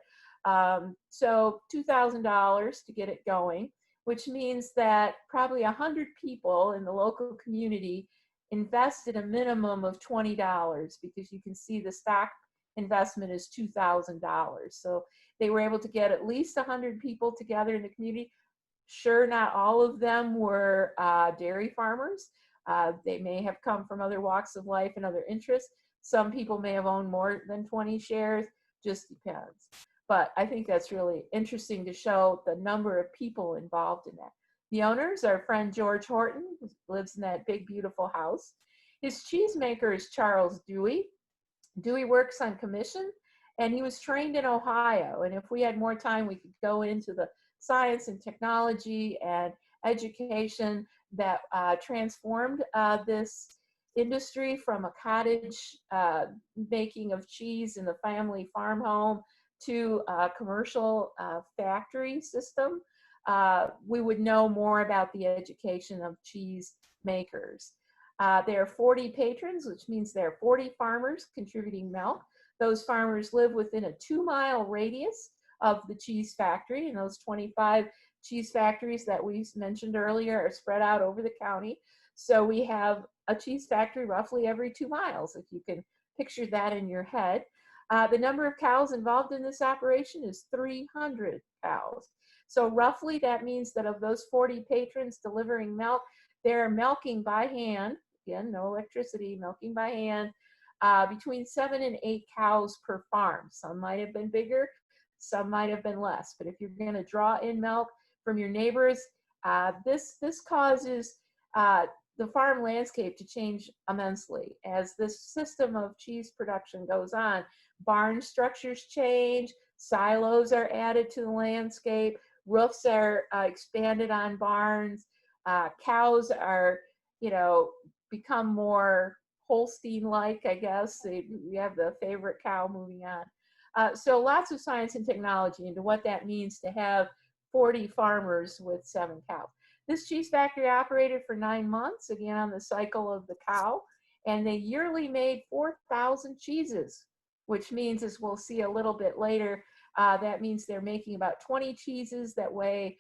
so $2,000 to get it going, which means that probably 100 people in the local community invested a minimum of $20, because you can see the stock investment is $2,000. So they were able to get at least 100 people together in the community. Sure, not all of them were dairy farmers. They may have come from other walks of life and other interests. Some people may have owned more than 20 shares, just depends. But I think that's really interesting to show the number of people involved in that. The owners are friend George Horton, who lives in that big, beautiful house. His cheesemaker is Charles Dewey. Dewey works on commission, and he was trained in Ohio. And if we had more time, we could go into the science and technology and education that transformed this industry from a cottage making of cheese in the family farm home to a commercial factory system. We would know more about the education of cheese makers. There are 40 patrons, which means there are 40 farmers contributing milk. Those farmers live within a 2-mile radius of the cheese factory, and those 25 cheese factories that we mentioned earlier are spread out over the county. So we have a cheese factory roughly every 2 miles, if you can picture that in your head. The number of cows involved in this operation is 300 cows. So roughly that means that of those 40 patrons delivering milk, they're milking by hand again, no electricity, milking by hand, between 7 and 8 cows per farm. Some might have been bigger, some might have been less. But if you're going to draw in milk from your neighbors, this causes the farm landscape to change immensely. As this system of cheese production goes on, barn structures change, silos are added to the landscape, roofs are expanded on barns, cows are, become more Holstein-like, I guess. We have the favorite cow moving on. So lots of science and technology into what that means to have 40 farmers with 7 cows. This cheese factory operated for 9 months, again on the cycle of the cow, and they yearly made 4,000 cheeses, which means, as we'll see a little bit later, that means they're making about 20 cheeses that weigh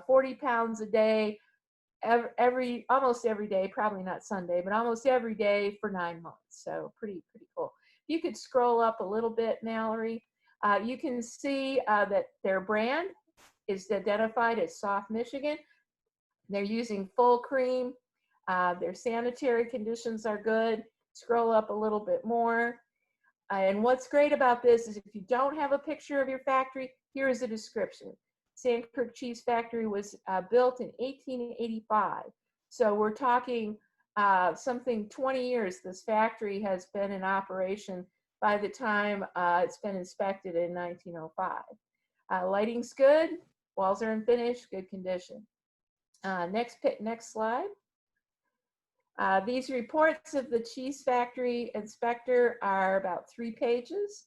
40 pounds a day, almost every day, probably not Sunday, but almost every day for 9 months. So pretty cool. If you could scroll up a little bit, Mallory, you can see that their brand is identified as Soft Michigan. They're using full cream. Their sanitary conditions are good. Scroll up a little bit more. And what's great about this is if you don't have a picture of your factory, here is a description. Sandkirk Cheese Factory was built in 1885. So we're talking something 20 years this factory has been in operation by the time it's been inspected in 1905. Lighting's good, walls are unfinished, good condition. Next slide. These reports of the cheese factory inspector are about 3 pages.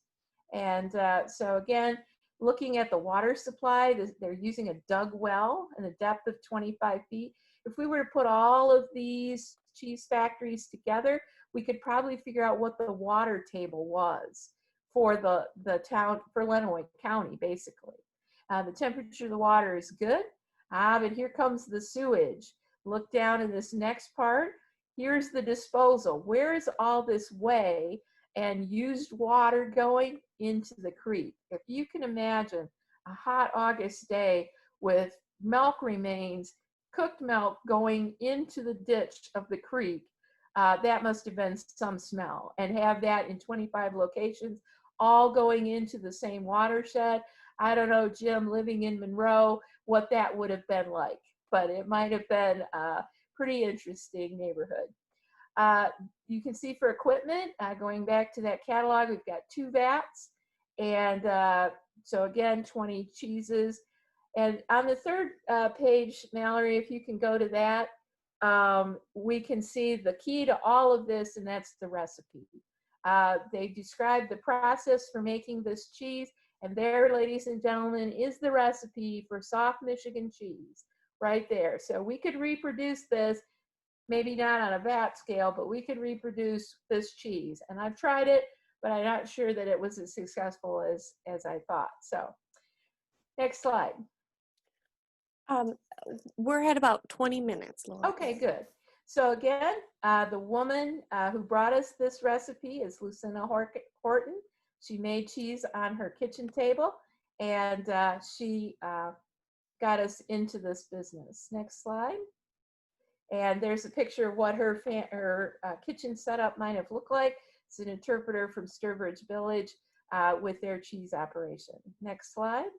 And so again, looking at the water supply, they're using a dug well in a depth of 25 feet. If we were to put all of these cheese factories together, we could probably figure out what the water table was for the town, for Lenawee County, basically. The temperature of the water is good, but here comes the sewage. Look down in this next part. Here's the disposal. Where is all this whey and used water going? Into the creek. If you can imagine a hot August day with milk remains, cooked milk going into the ditch of the creek, that must have been some smell. And have that in 25 locations, all going into the same watershed. I don't know, Jim, living in Monroe, what that would have been like, but it might have been a pretty interesting neighborhood. You can see for equipment, going back to that catalog, we've got 2 vats. And so again, 20 cheeses. And on the 3rd page, Mallory, if you can go to that, we can see the key to all of this, and that's the recipe. They describe the process for making this cheese, and there, ladies and gentlemen, is the recipe for soft Michigan cheese right there. So we could reproduce this, maybe not on a vat scale, but we could reproduce this cheese. And I've tried it, but I'm not sure that it was as successful as I thought. So next slide. We're at about 20 minutes, Laura. Okay, good. So again, the woman who brought us this recipe is Lucinda Horton. She made cheese on her kitchen table, and she got us into this business. Next slide. And there's a picture of what her kitchen setup might have looked like. It's an interpreter from Sturbridge Village with their cheese operation. Next slide.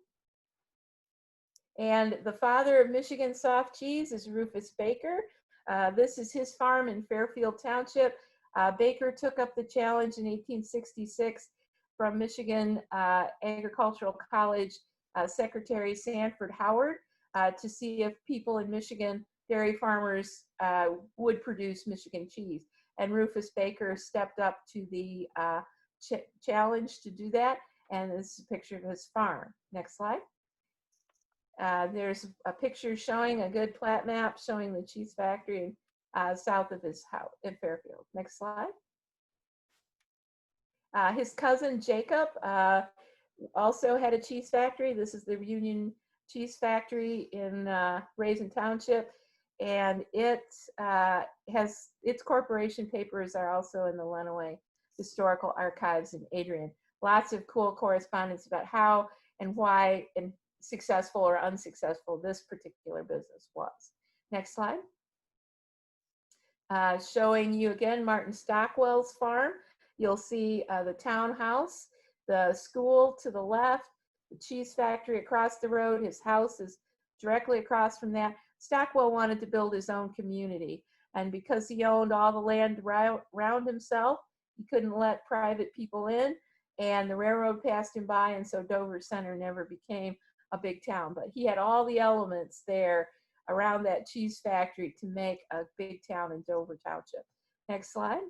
And the father of Michigan soft cheese is Rufus Baker. This is his farm in Fairfield Township. Baker took up the challenge in 1866 from Michigan Agricultural College Secretary Sanford Howard to see if people in Michigan, dairy farmers, would produce Michigan cheese. And Rufus Baker stepped up to the challenge to do that. And this is a picture of his farm. Next slide. There's a picture showing a good plat map showing the cheese factory south of his house in Fairfield. Next slide. His cousin Jacob also had a cheese factory. This is the Union Cheese Factory in Raisin Township, and it has its corporation papers are also in the Lenawee Historical Archives in Adrien. Lots of cool correspondence about how and why and successful or unsuccessful this particular business was. Next slide. showing you again Martin Stockwell's farm. You'll see the townhouse, the school to the left, the cheese factory across the road. His house is directly across from that. Stockwell wanted to build his own community, and because he owned all the land around himself, he couldn't let private people in, and the railroad passed him by, and so Dover Center never became a big town. But he had all the elements there around that cheese factory to make a big town in Dover Township. Next slide.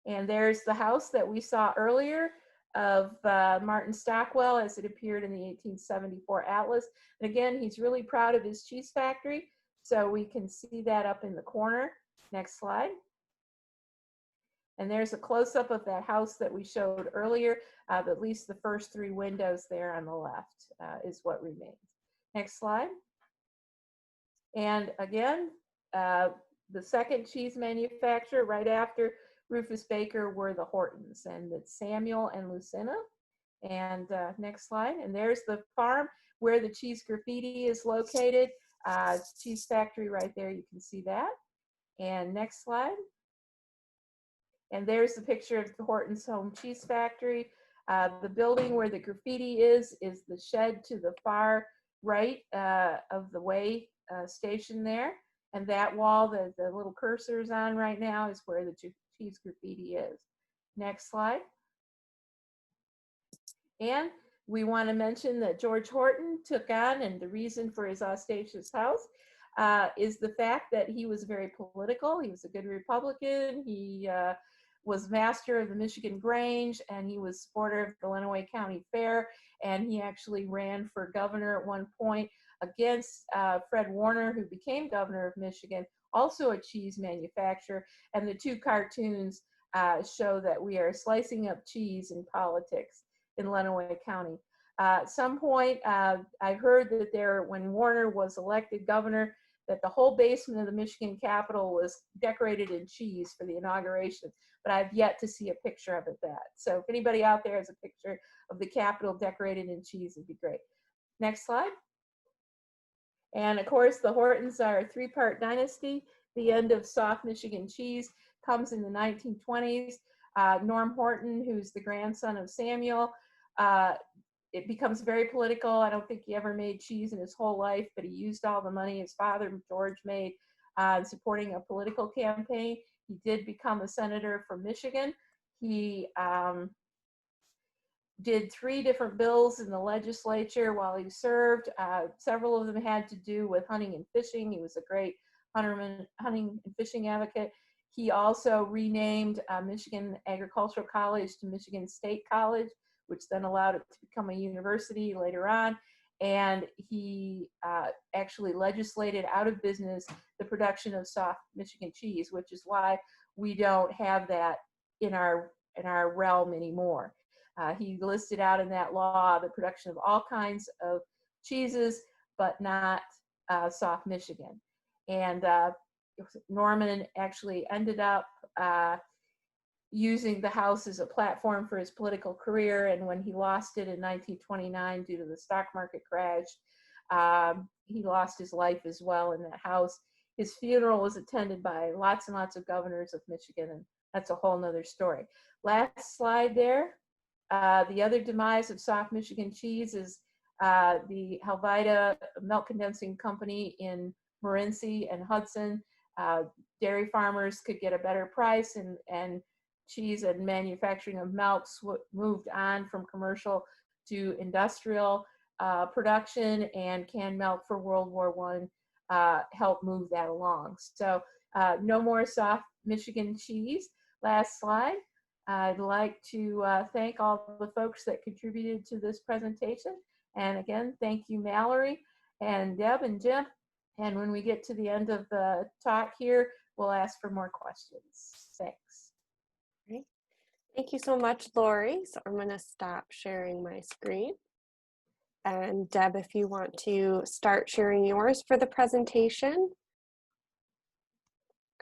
And there's the house that we saw earlier of Martin Stockwell as it appeared in the 1874 Atlas. And again, he's really proud of his cheese factory, so we can see that up in the corner. Next slide. And there's a close-up of that house that we showed earlier. At least the first 3 windows there on the left is what remains. Next slide. And again, the second cheese manufacturer right after Rufus Baker were the Hortons, and it's Samuel and Lucina. And next slide. And there's the farm where the cheese graffiti is located. Cheese factory right there, you can see that. And next slide. And there's the picture of the Hortons Home Cheese Factory. The building where the graffiti is the shed to the far right of the way station there. And that wall that the little cursor is on right now is where the cheese graffiti is. Next slide. And we want to mention that George Horton took on, and the reason for his audacious house is the fact that he was very political. He was a good Republican. He was master of the Michigan Grange, and he was supporter of the Lenawee County Fair, and he actually ran for governor at one point against Fred Warner, who became governor of Michigan, also a cheese manufacturer. And the 2 cartoons show that we are slicing up cheese in politics in Lenawee County. At some point, I heard that when Warner was elected governor, that the whole basement of the Michigan Capitol was decorated in cheese for the inauguration, but I've yet to see a picture of that. So if anybody out there has a picture of the Capitol decorated in cheese, it'd be great. Next slide. And of course, the Hortons are a 3-part dynasty. The end of soft Michigan cheese comes in the 1920s. Norm Horton, who's the grandson of Samuel, it becomes very political. I don't think he ever made cheese in his whole life, but he used all the money his father, George, made supporting a political campaign. He did become a senator from Michigan. He did 3 different bills in the legislature while he served. Several of them had to do with hunting and fishing. He was a great hunting and fishing advocate. He also renamed Michigan Agricultural College to Michigan State College, which then allowed it to become a university later on. And he actually legislated out of business the production of soft Michigan cheese, which is why we don't have that in our realm anymore. He listed out in that law the production of all kinds of cheeses, but not soft Michigan. And Norman actually ended up using the house as a platform for his political career. And when he lost it in 1929 due to the stock market crash, he lost his life as well in that house. His funeral was attended by lots and lots of governors of Michigan, and that's a whole nother story. Last slide there. The other demise of soft Michigan cheese is the Helvetia Milk Condensing Company in Morenci and Hudson. Dairy farmers could get a better price, and cheese and manufacturing of milk moved on from commercial to industrial production, and canned milk for World War I helped move that along. So no more soft Michigan cheese. Last slide. I'd like to thank all the folks that contributed to this presentation. And again, thank you, Mallory and Deb and Jim. And when we get to the end of the talk here, we'll ask for more questions. Thanks. Great. Thank you so much, Lori. So I'm going to stop sharing my screen. And Deb, if you want to start sharing yours for the presentation.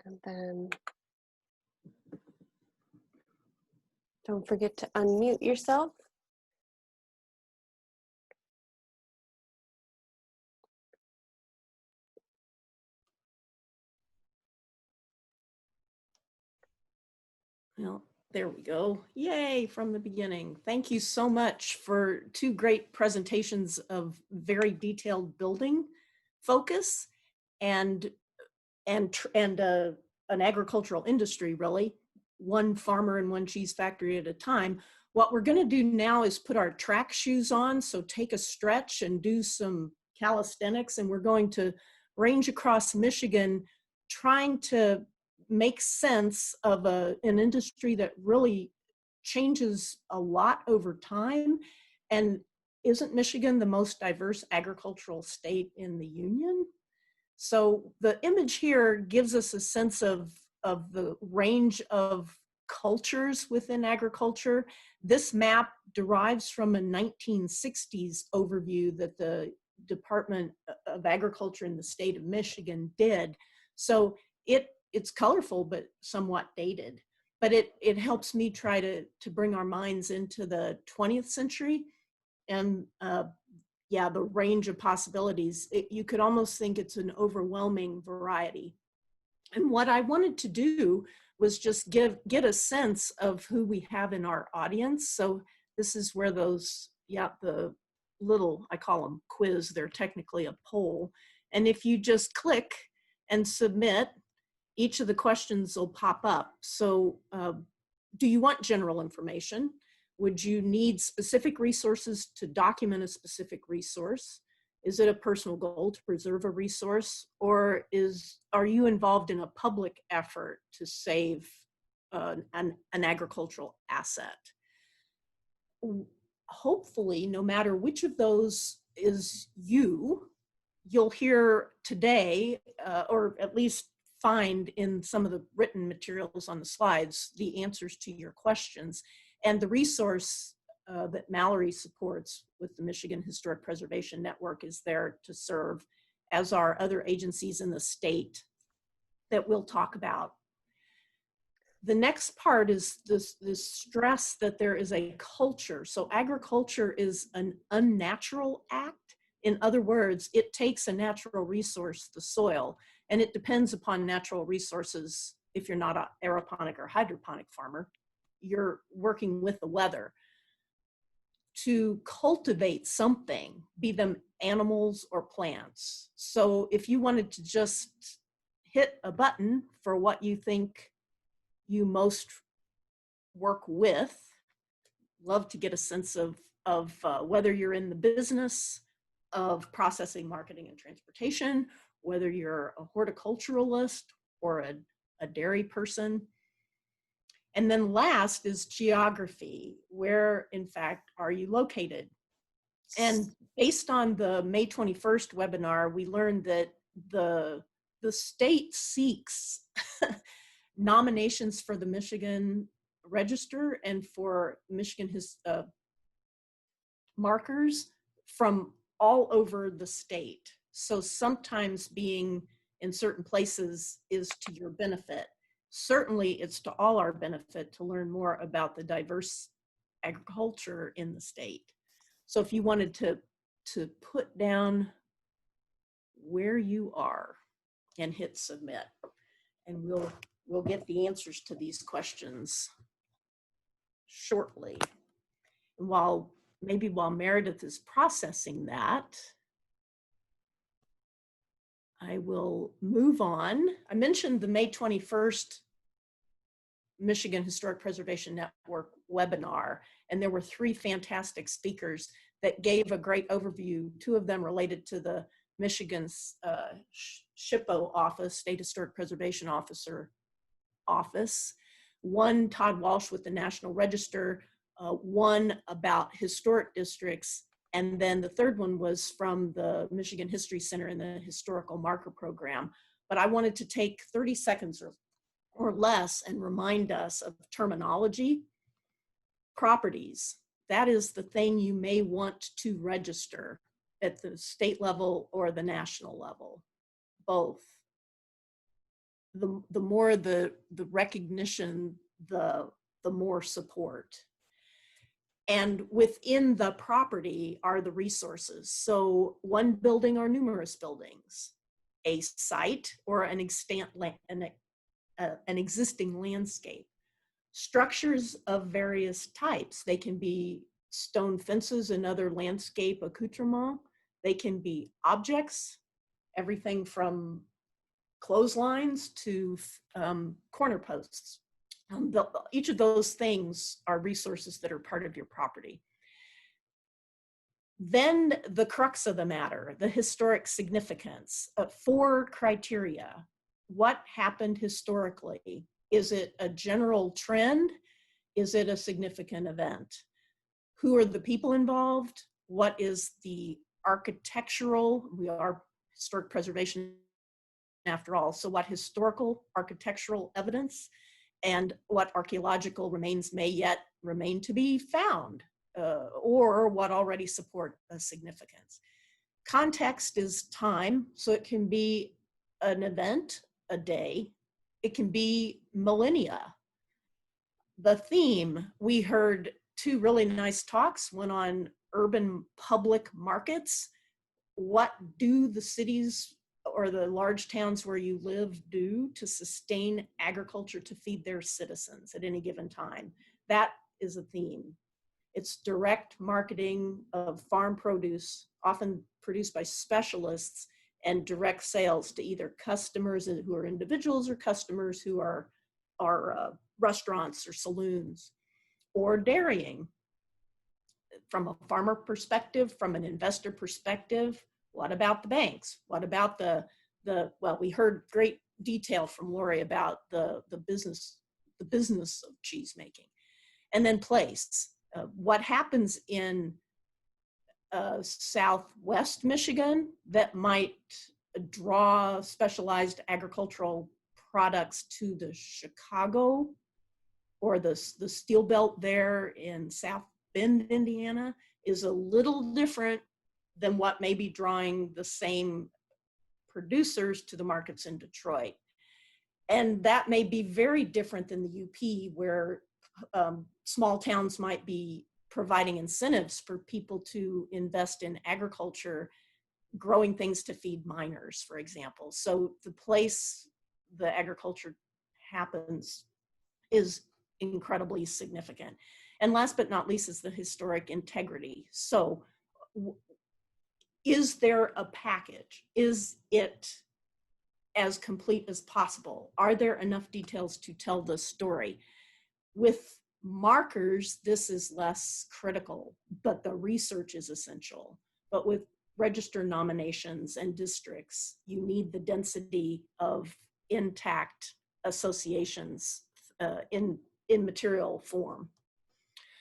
And then don't forget to unmute yourself. Well, there we go. Yay, from the beginning. Thank you so much for two great presentations of very detailed building focus and an agricultural industry, really, one farmer and one cheese factory at a time. What we're going to do now is put our track shoes on, so take a stretch and do some calisthenics, and we're going to range across Michigan trying to make sense of an industry that really changes a lot over time. And isn't Michigan the most diverse agricultural state in the Union? So the image here gives us a sense of the range of cultures within agriculture. This map derives from a 1960s overview that the Department of Agriculture in the state of Michigan did. So it's colorful, but somewhat dated. But it helps me try to bring our minds into the 20th century and yeah, the range of possibilities. You could almost think it's an overwhelming variety. And what I wanted to do was just get a sense of who we have in our audience. So this is where those, yeah, the little, I call them quiz, they're technically a poll. And if you just click and submit, each of the questions will pop up. So do you want general information? Would you need specific resources to document a specific resource? Is it a personal goal to preserve a resource? Or are you involved in a public effort to save an agricultural asset? Hopefully, no matter which of those is you'll hear today, or at least find in some of the written materials on the slides, the answers to your questions. And the resource that Mallory supports with the Michigan Historic Preservation Network is there to serve, as are other agencies in the state that we'll talk about. The next part is this stress that there is a culture. So agriculture is an unnatural act. In other words, it takes a natural resource, the soil, and it depends upon natural resources. If you're not an aeroponic or hydroponic farmer, you're working with the weather to cultivate something, be them animals or plants. So if you wanted to just hit a button for what you think you most work with, love to get a sense of whether you're in the business of processing, marketing, and transportation, whether you're a horticulturalist or a dairy person. And then last is geography. Where, in fact, are you located? And based on the May 21st webinar, we learned that the state seeks nominations for the Michigan Register and for Michigan markers from all over the state. So sometimes being in certain places is to your benefit. Certainly it's to all our benefit to learn more about the diverse agriculture in the state. So if you wanted to put down where you are and hit submit, and we'll get the answers to these questions shortly. And maybe while Meredith is processing that, I will move on. I mentioned the May 21st Michigan Historic Preservation Network webinar, and there were 3 fantastic speakers that gave a great overview. 2 of them related to the Michigan's SHPO office, State Historic Preservation Office. One, Todd Walsh with the National Register, one about historic districts, and then the third one was from the Michigan History Center and the Historical Marker Program. But I wanted to take 30 seconds or less and remind us of terminology. Properties, that is the thing you may want to register at the state level or the national level, both. The more the recognition, the more support. And within the property are the resources. So one building or numerous buildings, a site or an existing landscape, structures of various types. They can be stone fences and other landscape accoutrements. They can be objects, everything from clotheslines to corner posts. Each of those things are resources that are part of your property. Then the crux of the matter, the historic significance, 4 criteria. What happened historically? Is it a general trend? Is it a significant event? Who are the people involved? What is the architectural? We are historic preservation after all. So what historical architectural evidence and what archaeological remains may yet remain to be found, or what already support a significance. Context is time, so it can be an event, a day, it can be millennia. The theme, we heard 2 really nice talks, one on urban public markets. What do the cities or the large towns where you live do to sustain agriculture to feed their citizens at any given time? That is a theme. It's direct marketing of farm produce, often produced by specialists, and direct sales to either customers who are individuals or customers who are restaurants or saloons, or dairying. From a farmer perspective, from an investor perspective, what about the banks? What about well, we heard great detail from Lori about the business of cheese making. And then place. What happens in Southwest Michigan that might draw specialized agricultural products to the Chicago or the steel belt there in South Bend, Indiana, is a little different than what may be drawing the same producers to the markets in Detroit. And that may be very different than the UP, where small towns might be providing incentives for people to invest in agriculture, growing things to feed miners, for example. So the place the agriculture happens is incredibly significant. And last but not least is the historic integrity. So is there a package? Is it as complete as possible? Are there enough details to tell the story? With markers, this is less critical, but the research is essential. But with register nominations and districts, you need the density of intact associations in material form.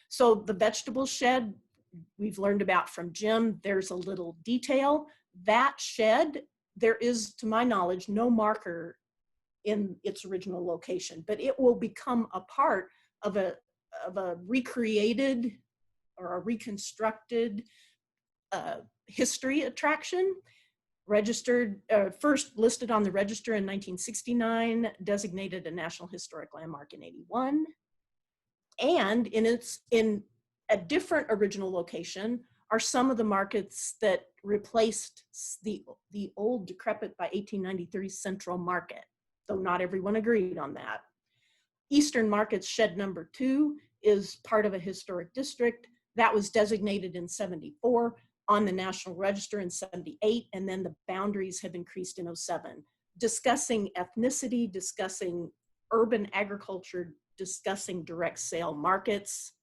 So the vegetable shed, we've learned about from Jim, there's a little detail. That shed, there is, to my knowledge, no marker in its original location, but it will become a part of a recreated or a reconstructed history attraction. Registered, first listed on the register in 1969, designated a National Historic Landmark in 81. And in a different original location are some of the markets that replaced the old decrepit by 1893 Central Market, though not everyone agreed on that. Eastern Market's shed number 2 is part of a historic district that was designated in 74, on the National Register in 78, and then the boundaries have increased in 07. Discussing ethnicity, discussing urban agriculture, discussing direct sale markets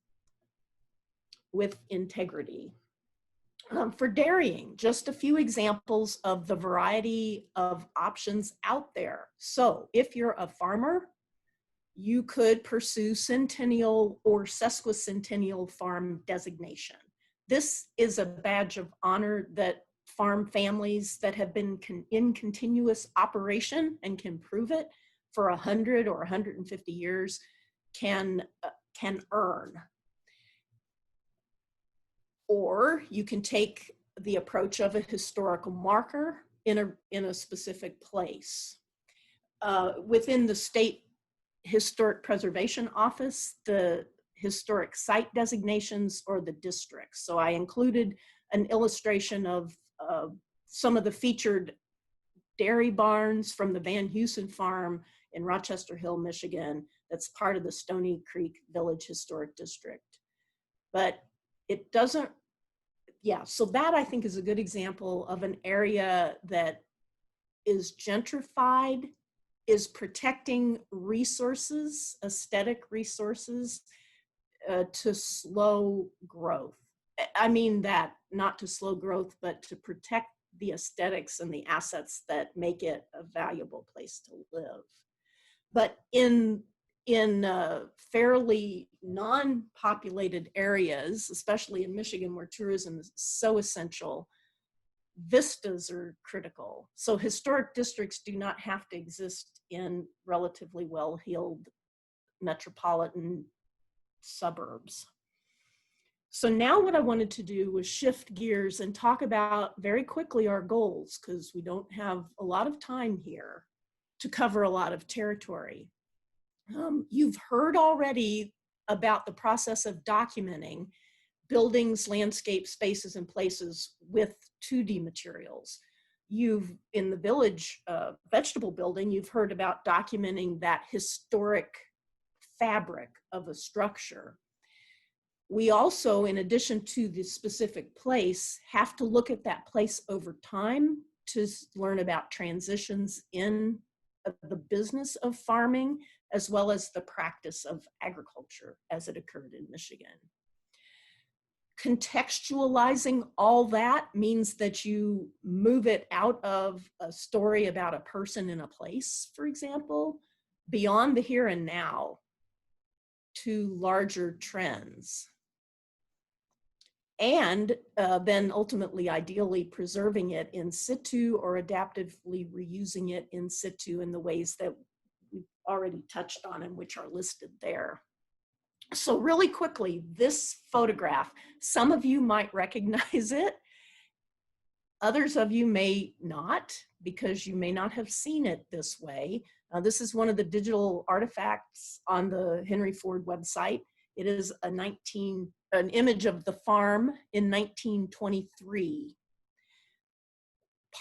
with integrity. For dairying, just a few examples of the variety of options out there. So if you're a farmer, you could pursue Centennial or Sesquicentennial farm designation. This is a badge of honor that farm families that have been in continuous operation and can prove it for 100 or 150 years can earn. Or you can take the approach of a historical marker in a specific place. Within the State Historic Preservation Office, the historic site designations or the districts. So I included an illustration of some of the featured dairy barns from the Van Heusen farm in Rochester Hill, Michigan, that's part of the Stony Creek Village Historic District. But it doesn't, yeah, so that I think is a good example of an area that is gentrified, is protecting resources, aesthetic resources, to slow growth. I mean that, not to slow growth, but to protect the aesthetics and the assets that make it a valuable place to live. But in fairly non-populated areas, especially in Michigan where tourism is so essential, vistas are critical. So historic districts do not have to exist in relatively well-heeled metropolitan suburbs. So now what I wanted to do was shift gears and talk about very quickly our goals, because we don't have a lot of time here to cover a lot of territory. You've heard already about the process of documenting buildings, landscape, spaces, and places with 2D materials. In the village vegetable building, you've heard about documenting that historic fabric of a structure. We also, in addition to the specific place, have to look at that place over time to learn about transitions in the business of farming, as well as the practice of agriculture as it occurred in Michigan. Contextualizing all that means that you move it out of a story about a person in a place, for example, beyond the here and now to larger trends. And then ultimately, ideally, preserving it in situ or adaptively reusing it in situ in the ways that we've already touched on and which are listed there. So really quickly, this photograph, some of you might recognize it. Others of you may not, because you may not have seen it this way. This is one of the digital artifacts on the Henry Ford website. It is an image of the farm in 1923.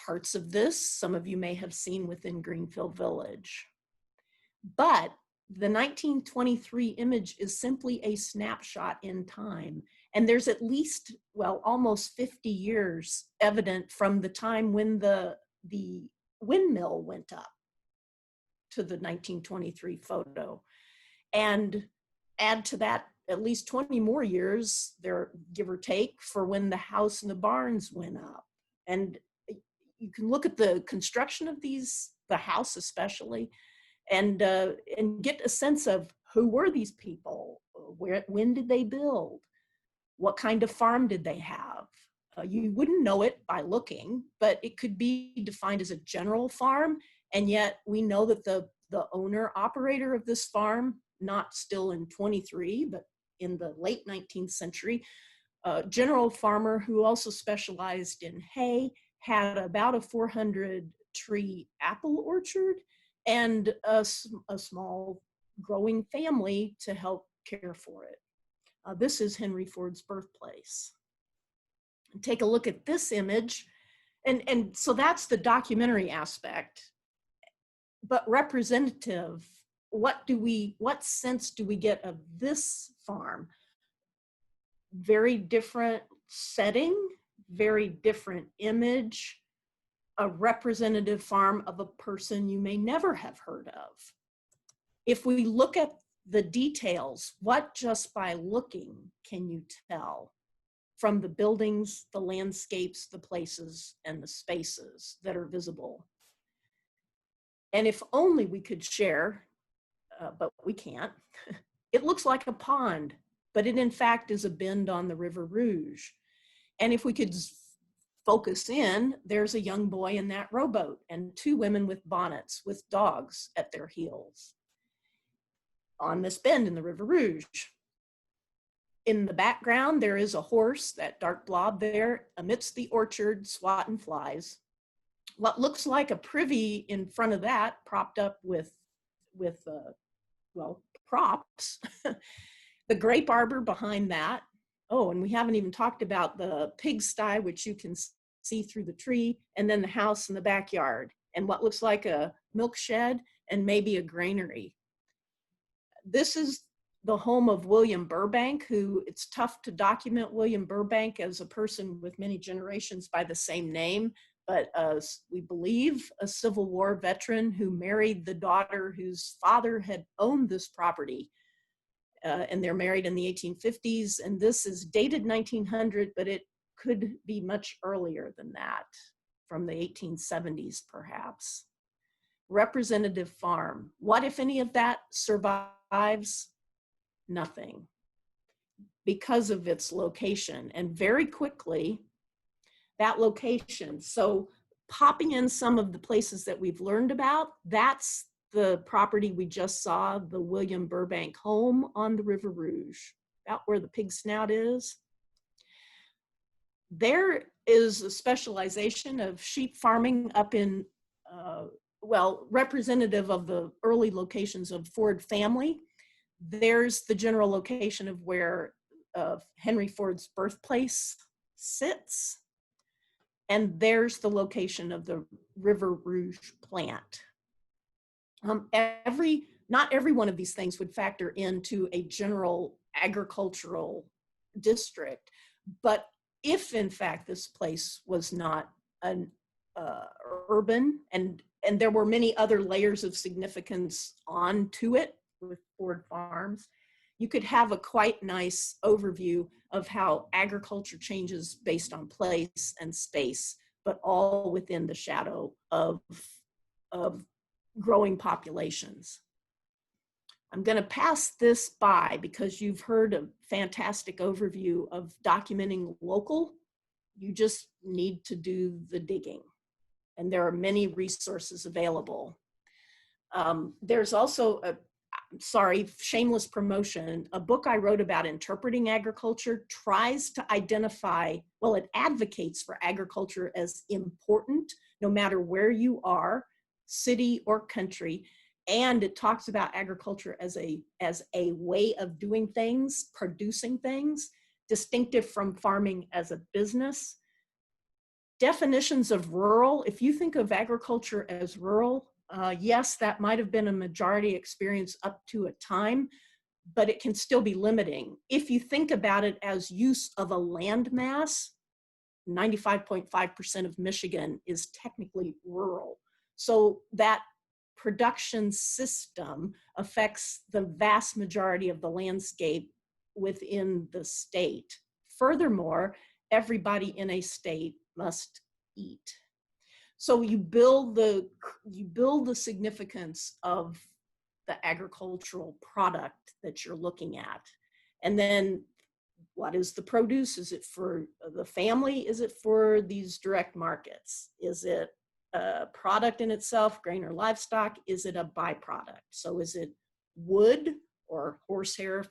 Parts of this, some of you may have seen within Greenfield Village. But the 1923 image is simply a snapshot in time. And there's at least, well, almost 50 years evident from the time when the windmill went up to the 1923 photo. And add to that at least 20 more years there, give or take, for when the house and the barns went up. And you can look at the construction of these, the house especially, and get a sense of who were these people, when did they build, what kind of farm did they have. You wouldn't know it by looking, but it could be defined as a general farm, and yet we know that the owner operator of this farm, not still in 23, but in the late 19th century, general farmer who also specialized in hay, had about a 400 tree apple orchard and a small growing family to help care for it. This is Henry Ford's birthplace. And take a look at this image. And so that's the documentary aspect, but representative. What sense do we get of this farm? Very different setting, very different image, a representative farm of a person you may never have heard of. If we look at the details, what just by looking can you tell from the buildings, the landscapes, the places, and the spaces that are visible? And if only we could share, but we can't. It looks like a pond, but it in fact is a bend on the River Rouge. And if we could focus in, there's a young boy in that rowboat and two women with bonnets with dogs at their heels on this bend in the River Rouge. In the background, there is a horse, that dark blob there, amidst the orchard, swatting flies. What looks like a privy in front of that, propped up with props. The grape arbor behind that. Oh, and we haven't even talked about the pigsty, which you can see through the tree, and then the house in the backyard. and what looks like a milk shed and maybe a granary. This is the home of William Burbank, who it's tough to document William Burbank as a person with many generations by the same name, but we believe a Civil War veteran who married the daughter whose father had owned this property. And they're married in the 1850s, and this is dated 1900, but it could be much earlier than that, from the 1870s perhaps. Representative farm. What if any of that survives? Nothing, because of its location. And very quickly, that location, so popping in some of the places that we've learned about, that's the property we just saw, the William Burbank home on the River Rouge, about where the pig snout is. There is a specialization of sheep farming up in, well, representative of the early locations of Ford family. There's the general location of where Henry Ford's birthplace sits. And there's the location of the River Rouge plant. Not every one of these things would factor into a general agricultural district, but if in fact this place was not an urban, and there were many other layers of significance onto it with Ford Farms, you could have a quite nice overview of how agriculture changes based on place and space, but all within the shadow of growing populations. I'm going to pass this by because you've heard a fantastic overview of documenting local. You just need to do the digging, and there are many resources available. There's also shameless promotion. A book I wrote about interpreting agriculture tries to identify, well, it advocates for agriculture as important no matter where you are, city or country, and it talks about agriculture as a way of doing things, producing things, distinctive from farming as a business. Definitions of rural, if you think of agriculture as rural, yes, that might have been a majority experience up to a time, but it can still be limiting. If you think about it as use of a land mass, 95.5% of Michigan is technically rural. So that production system affects the vast majority of the landscape within the state. Furthermore, everybody in a state must eat. So you build the significance of the agricultural product that you're looking at. And then what is the produce? Is it for the family? Is it for these direct markets? Is it a product in itself, grain or livestock? Is it a byproduct? So is it wood or horsehair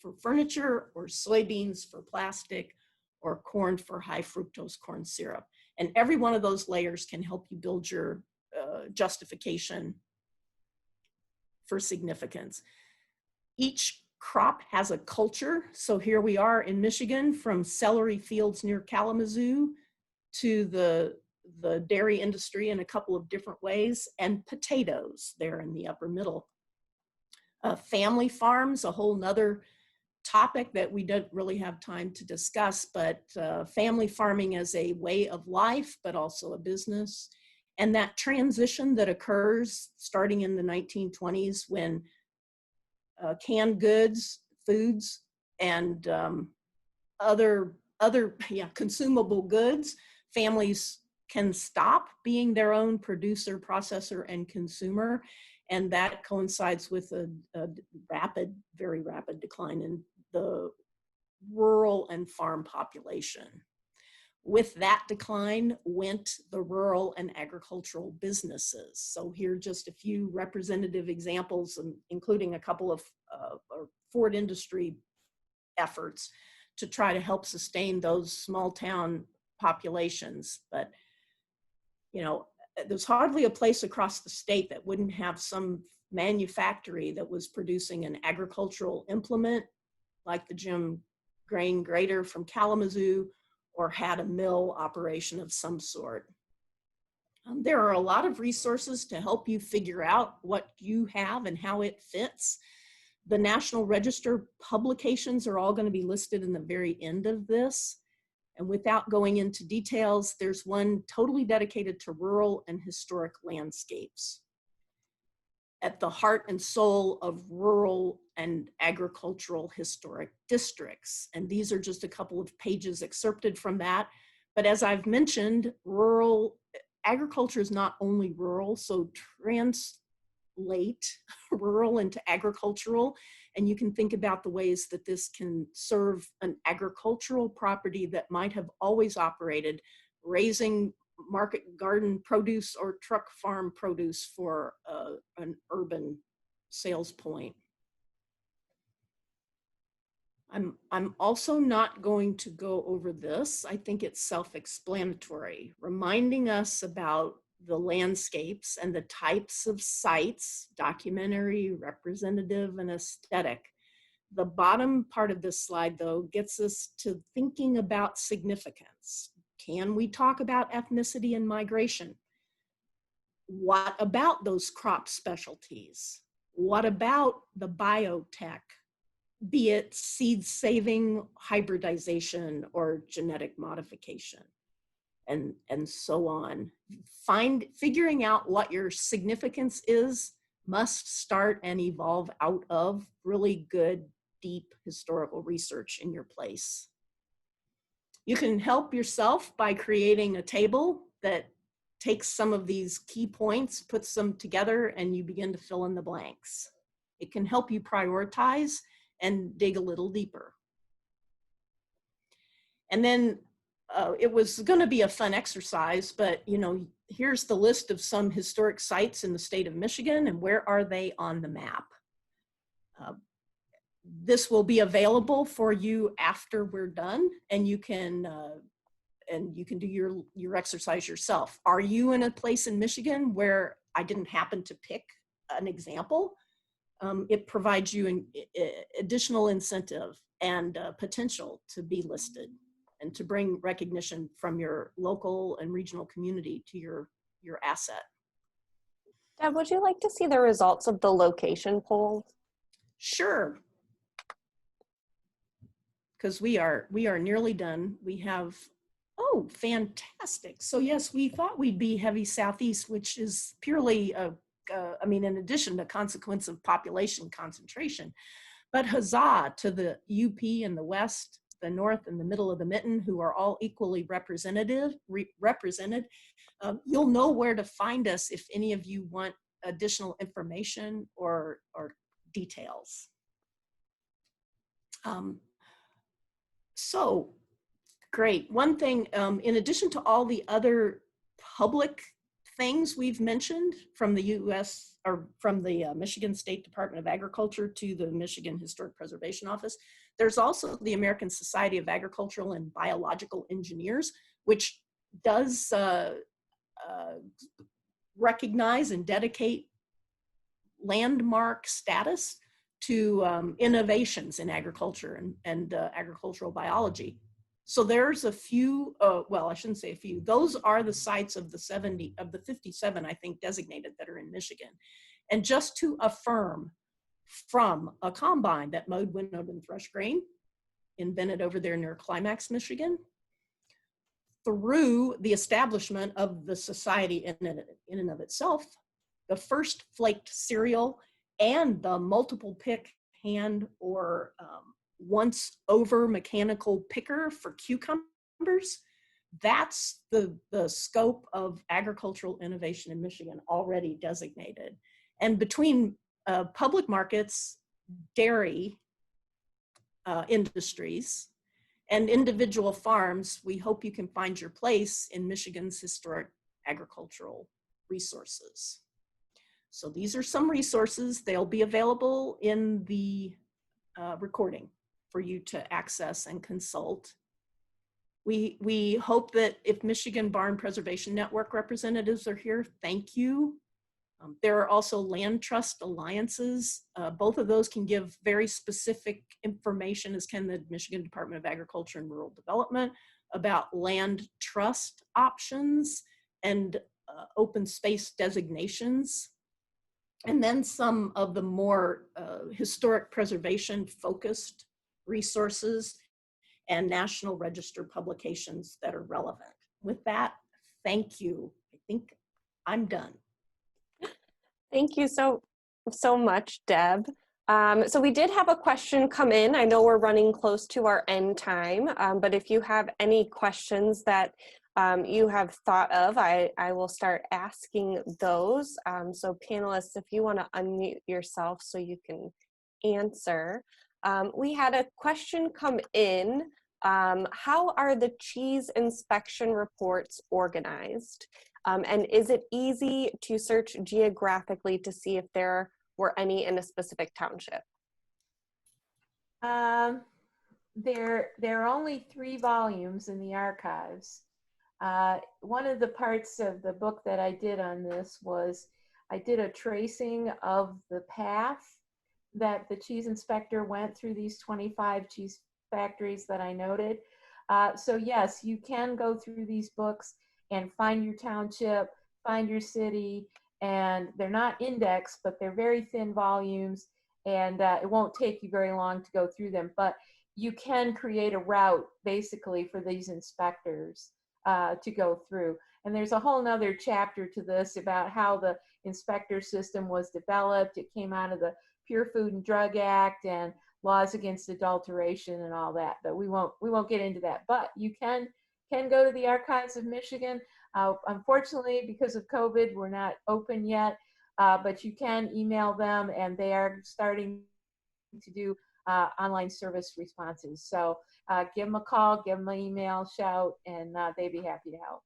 for furniture, or soybeans for plastic, or corn for high fructose corn syrup? And every one of those layers can help you build your justification for significance. Each crop has a culture. So here we are in Michigan, from celery fields near Kalamazoo to the dairy industry in a couple of different ways, and potatoes there in the upper middle. Family farms, a whole nother topic that we don't really have time to discuss, but family farming as a way of life, but also a business. And that transition that occurs starting in the 1920s when canned goods, foods, and other consumable goods, families can stop being their own producer, processor, and consumer. And that coincides with a very rapid decline in the rural and farm population. With that decline went the rural and agricultural businesses. So here are just a few representative examples, including a couple of Ford industry efforts to try to help sustain those small town populations. But, you know, there's hardly a place across the state that wouldn't have some manufactory that was producing an agricultural implement like the Jim grain grater from Kalamazoo, or had a mill operation of some sort. There are a lot of resources to help you figure out what you have and how it fits. The National Register publications are all going to be listed in the very end of this. And without going into details, there's one totally dedicated to rural and historic landscapes at the heart and soul of rural and agricultural historic districts. And these are just a couple of pages excerpted from that. But as I've mentioned, agriculture is not only rural, so translate rural into agricultural, and you can think about the ways that this can serve an agricultural property that might have always operated, raising market garden produce or truck farm produce for an urban sales point. I'm also not going to go over this. I think it's self-explanatory, reminding us about the landscapes and the types of sites, documentary, representative, and aesthetic. The bottom part of this slide, though, gets us to thinking about significance. Can we talk about ethnicity and migration? What about those crop specialties? What about the biotech? Be it seed-saving hybridization or genetic modification, and so on. Figuring out what your significance is must start and evolve out of really good, deep historical research in your place. You can help yourself by creating a table that takes some of these key points, puts them together, and you begin to fill in the blanks. It can help you prioritize and dig a little deeper. And then it was going to be a fun exercise, but here's the list of some historic sites in the state of Michigan and where are they on the map. This will be available for you after we're done, and you can do your exercise yourself. Are you in a place in Michigan where I didn't happen to pick an example? It provides you an additional incentive and potential to be listed and to bring recognition from your local and regional community to your asset. Deb, would you like to see the results of the location poll? Sure. Because we are nearly done. We have, oh, fantastic. So yes, we thought we'd be heavy southeast, which is purely in addition to consequence of population concentration, but huzzah to the UP and the West, the North and the middle of the mitten, who are all equally represented. You'll know where to find us if any of you want additional information or details. So great. One thing, in addition to all the other public things we've mentioned from the U.S. or from the Michigan State Department of Agriculture to the Michigan Historic Preservation Office, there's also the American Society of Agricultural and Biological Engineers, which does recognize and dedicate landmark status to innovations in agriculture and agricultural biology. So there's a few, well, I shouldn't say a few, those are the sites of the 57, I think, designated that are in Michigan. And just to affirm, from a combine that mowed, winnowed, and threshed grain, invented over there near Climax, Michigan, through the establishment of the society in and of itself, the first flaked cereal, and the multiple pick hand or once over mechanical picker for cucumbers. That's the scope of agricultural innovation in Michigan already designated. And between public markets, dairy industries, and individual farms, we hope you can find your place in Michigan's historic agricultural resources. So these are some resources. They'll be available in the recording for you to access and consult. We hope that if Michigan Barn Preservation Network representatives are here, thank you. There are also land trust alliances. Both of those can give very specific information, as can the Michigan Department of Agriculture and Rural Development, about land trust options and open space designations, and then some of the more historic preservation focused resources and National Register publications that are relevant. With that, thank you. I think I'm done. Thank you so much, Deb. So we did have a question come in. I know we're running close to our end time, but if you have any questions that you have thought of, I will start asking those. So panelists, if you want to unmute yourself so you can answer. We had a question come in. How are the cheese inspection reports organized? And is it easy to search geographically to see if there were any in a specific township? There are only 3 volumes in the archives. One of the parts of the book that I did on this was I did a tracing of the path that the cheese inspector went through these 25 cheese factories that I noted. So yes, you can go through these books and find your township, find your city, and they're not indexed, but they're very thin volumes, and it won't take you very long to go through them. But you can create a route basically for these inspectors to go through. And there's a whole nother chapter to this about how the inspector system was developed. It came out of the Pure Food and Drug Act and laws against adulteration and all that, but we won't get into that. But you can go to the Archives of Michigan. Unfortunately, because of COVID, we're not open yet, but you can email them, and they are starting to do online service responses. So give them a call, give them an email, shout, and they'd be happy to help.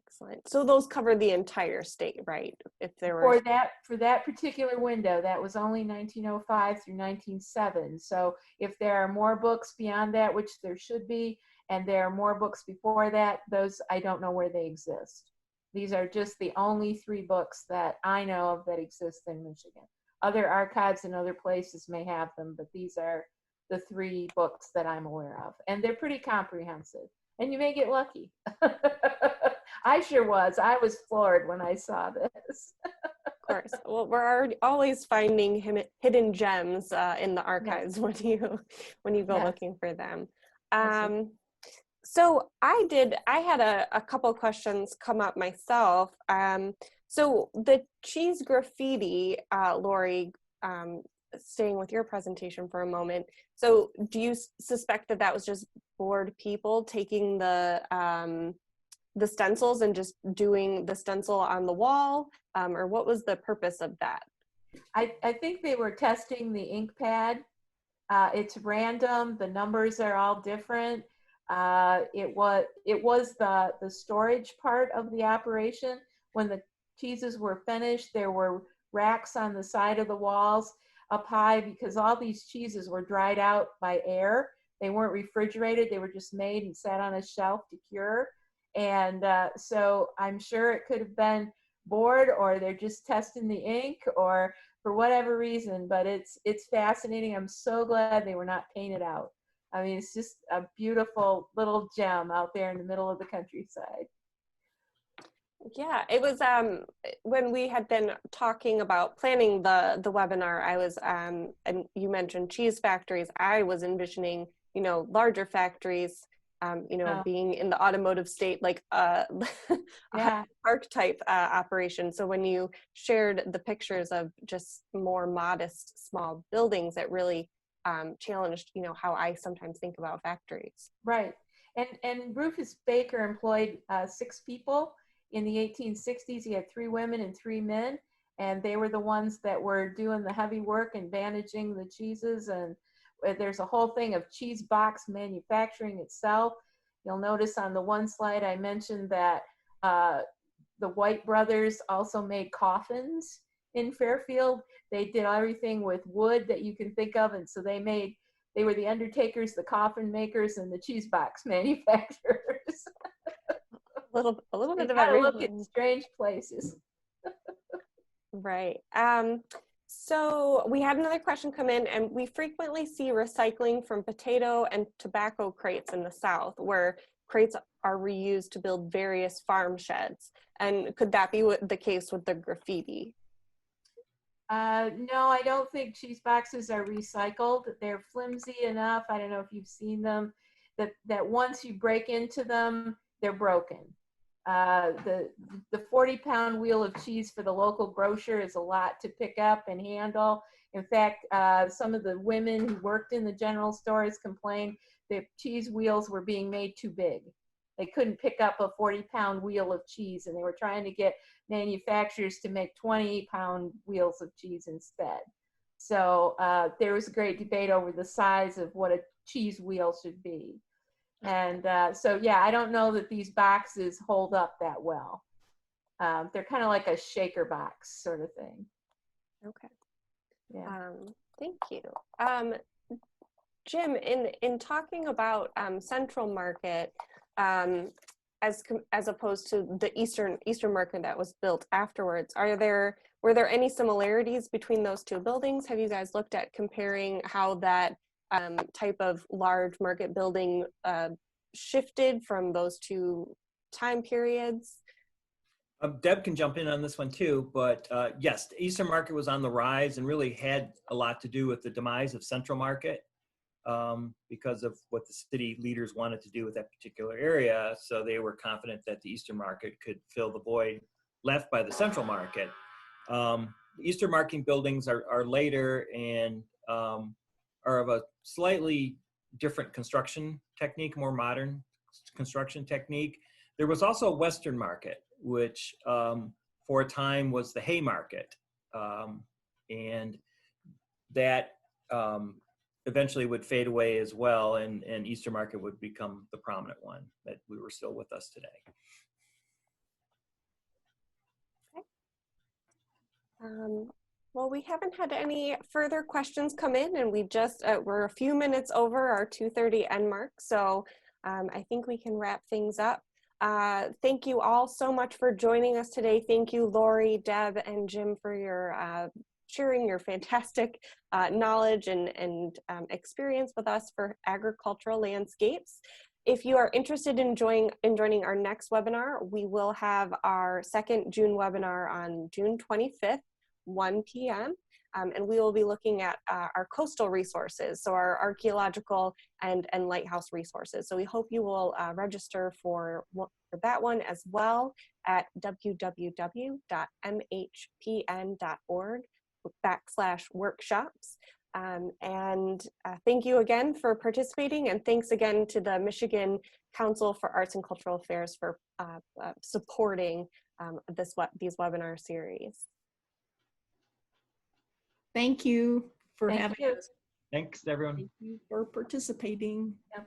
Excellent. So those cover the entire state, right? If there were for that particular window, that was only 1905 through 1907. So if there are more books beyond that, which there should be, and there are more books before that, those I don't know where they exist. These are just the only 3 books that I know of that exist in Michigan. Other archives in other places may have them, but these are the 3 books that I'm aware of. And they're pretty comprehensive. And you may get lucky. I sure was. I was floored when I saw this. Of course. Well, we're always finding hidden gems in the archives. Yes. when you go yes. looking for them. So I had a couple questions come up myself. So the cheese graffiti, Lori, staying with your presentation for a moment. So do you suspect that was just bored people taking the stencils and just doing the stencil on the wall, or what was the purpose of that? I think they were testing the ink pad. It's random. The numbers are all different. It was the storage part of the operation. When the cheeses were finished, there were racks on the side of the walls up high because all these cheeses were dried out by air. They weren't refrigerated. They were just made and sat on a shelf to cure. And so I'm sure it could have been bored, or they're just testing the ink, or for whatever reason, but it's fascinating. I'm so glad they were not painted out. I mean, it's just a beautiful little gem out there in the middle of the countryside. Yeah, it was when we had been talking about planning the webinar, I was and you mentioned cheese factories. I was envisioning, larger factories, being in the automotive state, like a park type operation. So when you shared the pictures of just more modest, small buildings, that really challenged, how I sometimes think about factories. Right. And Rufus Baker employed 6 people. In the 1860s, he had 3 women and 3 men, and they were the ones that were doing the heavy work and bandaging the cheeses. And there's a whole thing of cheese box manufacturing itself. You'll notice on the one slide I mentioned that the White brothers also made coffins in Fairfield. They did everything with wood that you can think of, and so they were the undertakers, the coffin makers, and the cheese box manufacturers. A little bit of everything. Look at strange places. Right. So we had another question come in, and we frequently see recycling from potato and tobacco crates in the South, where crates are reused to build various farm sheds. And could that be the case with the graffiti? No, I don't think cheese boxes are recycled. They're flimsy enough. I don't know if you've seen them, that once you break into them, they're broken. The 40-pound wheel of cheese for the local grocer is a lot to pick up and handle. In fact, some of the women who worked in the general stores complained that cheese wheels were being made too big. They couldn't pick up a 40-pound wheel of cheese, and they were trying to get manufacturers to make 20-pound wheels of cheese instead. So there was a great debate over the size of what a cheese wheel should be. And so, yeah, I don't know that these boxes hold up that well. They're kind of like a shaker box sort of thing. Okay. Yeah. Thank you. Jim, in talking about Central Market, as opposed to the Eastern Market that was built afterwards, were there any similarities between those two buildings? Have you guys looked at comparing how that type of large market building shifted from those two time periods? Deb can jump in on this one too, but yes, the Eastern Market was on the rise and really had a lot to do with the demise of Central Market because of what the city leaders wanted to do with that particular area. So they were confident that the Eastern Market could fill the void left by the Central Market. The Eastern Market buildings are later and are of a slightly different construction technique, more modern construction technique. There was also a Western Market, which for a time was the hay market. And that eventually would fade away as well, and Eastern Market would become the prominent one that we were still with us today. Okay. Well, we haven't had any further questions come in, and we just, we're a few minutes over our 2:30 end mark, so I think we can wrap things up. Thank you all so much for joining us today. Thank you, Lori, Deb, and Jim, for your sharing your fantastic knowledge and experience with us for agricultural landscapes. If you are interested in joining our next webinar, we will have our second June webinar on June 25th, 1 p.m. And we will be looking at our coastal resources, so our archaeological and lighthouse resources. So we hope you will register for that one as well at www.mhpn.org/workshops. And thank you again for participating, and thanks again to the Michigan Council for Arts and Cultural Affairs for supporting these webinar series. Thank you for Thank having you. us. Thanks, everyone. Thank you for participating. Yep.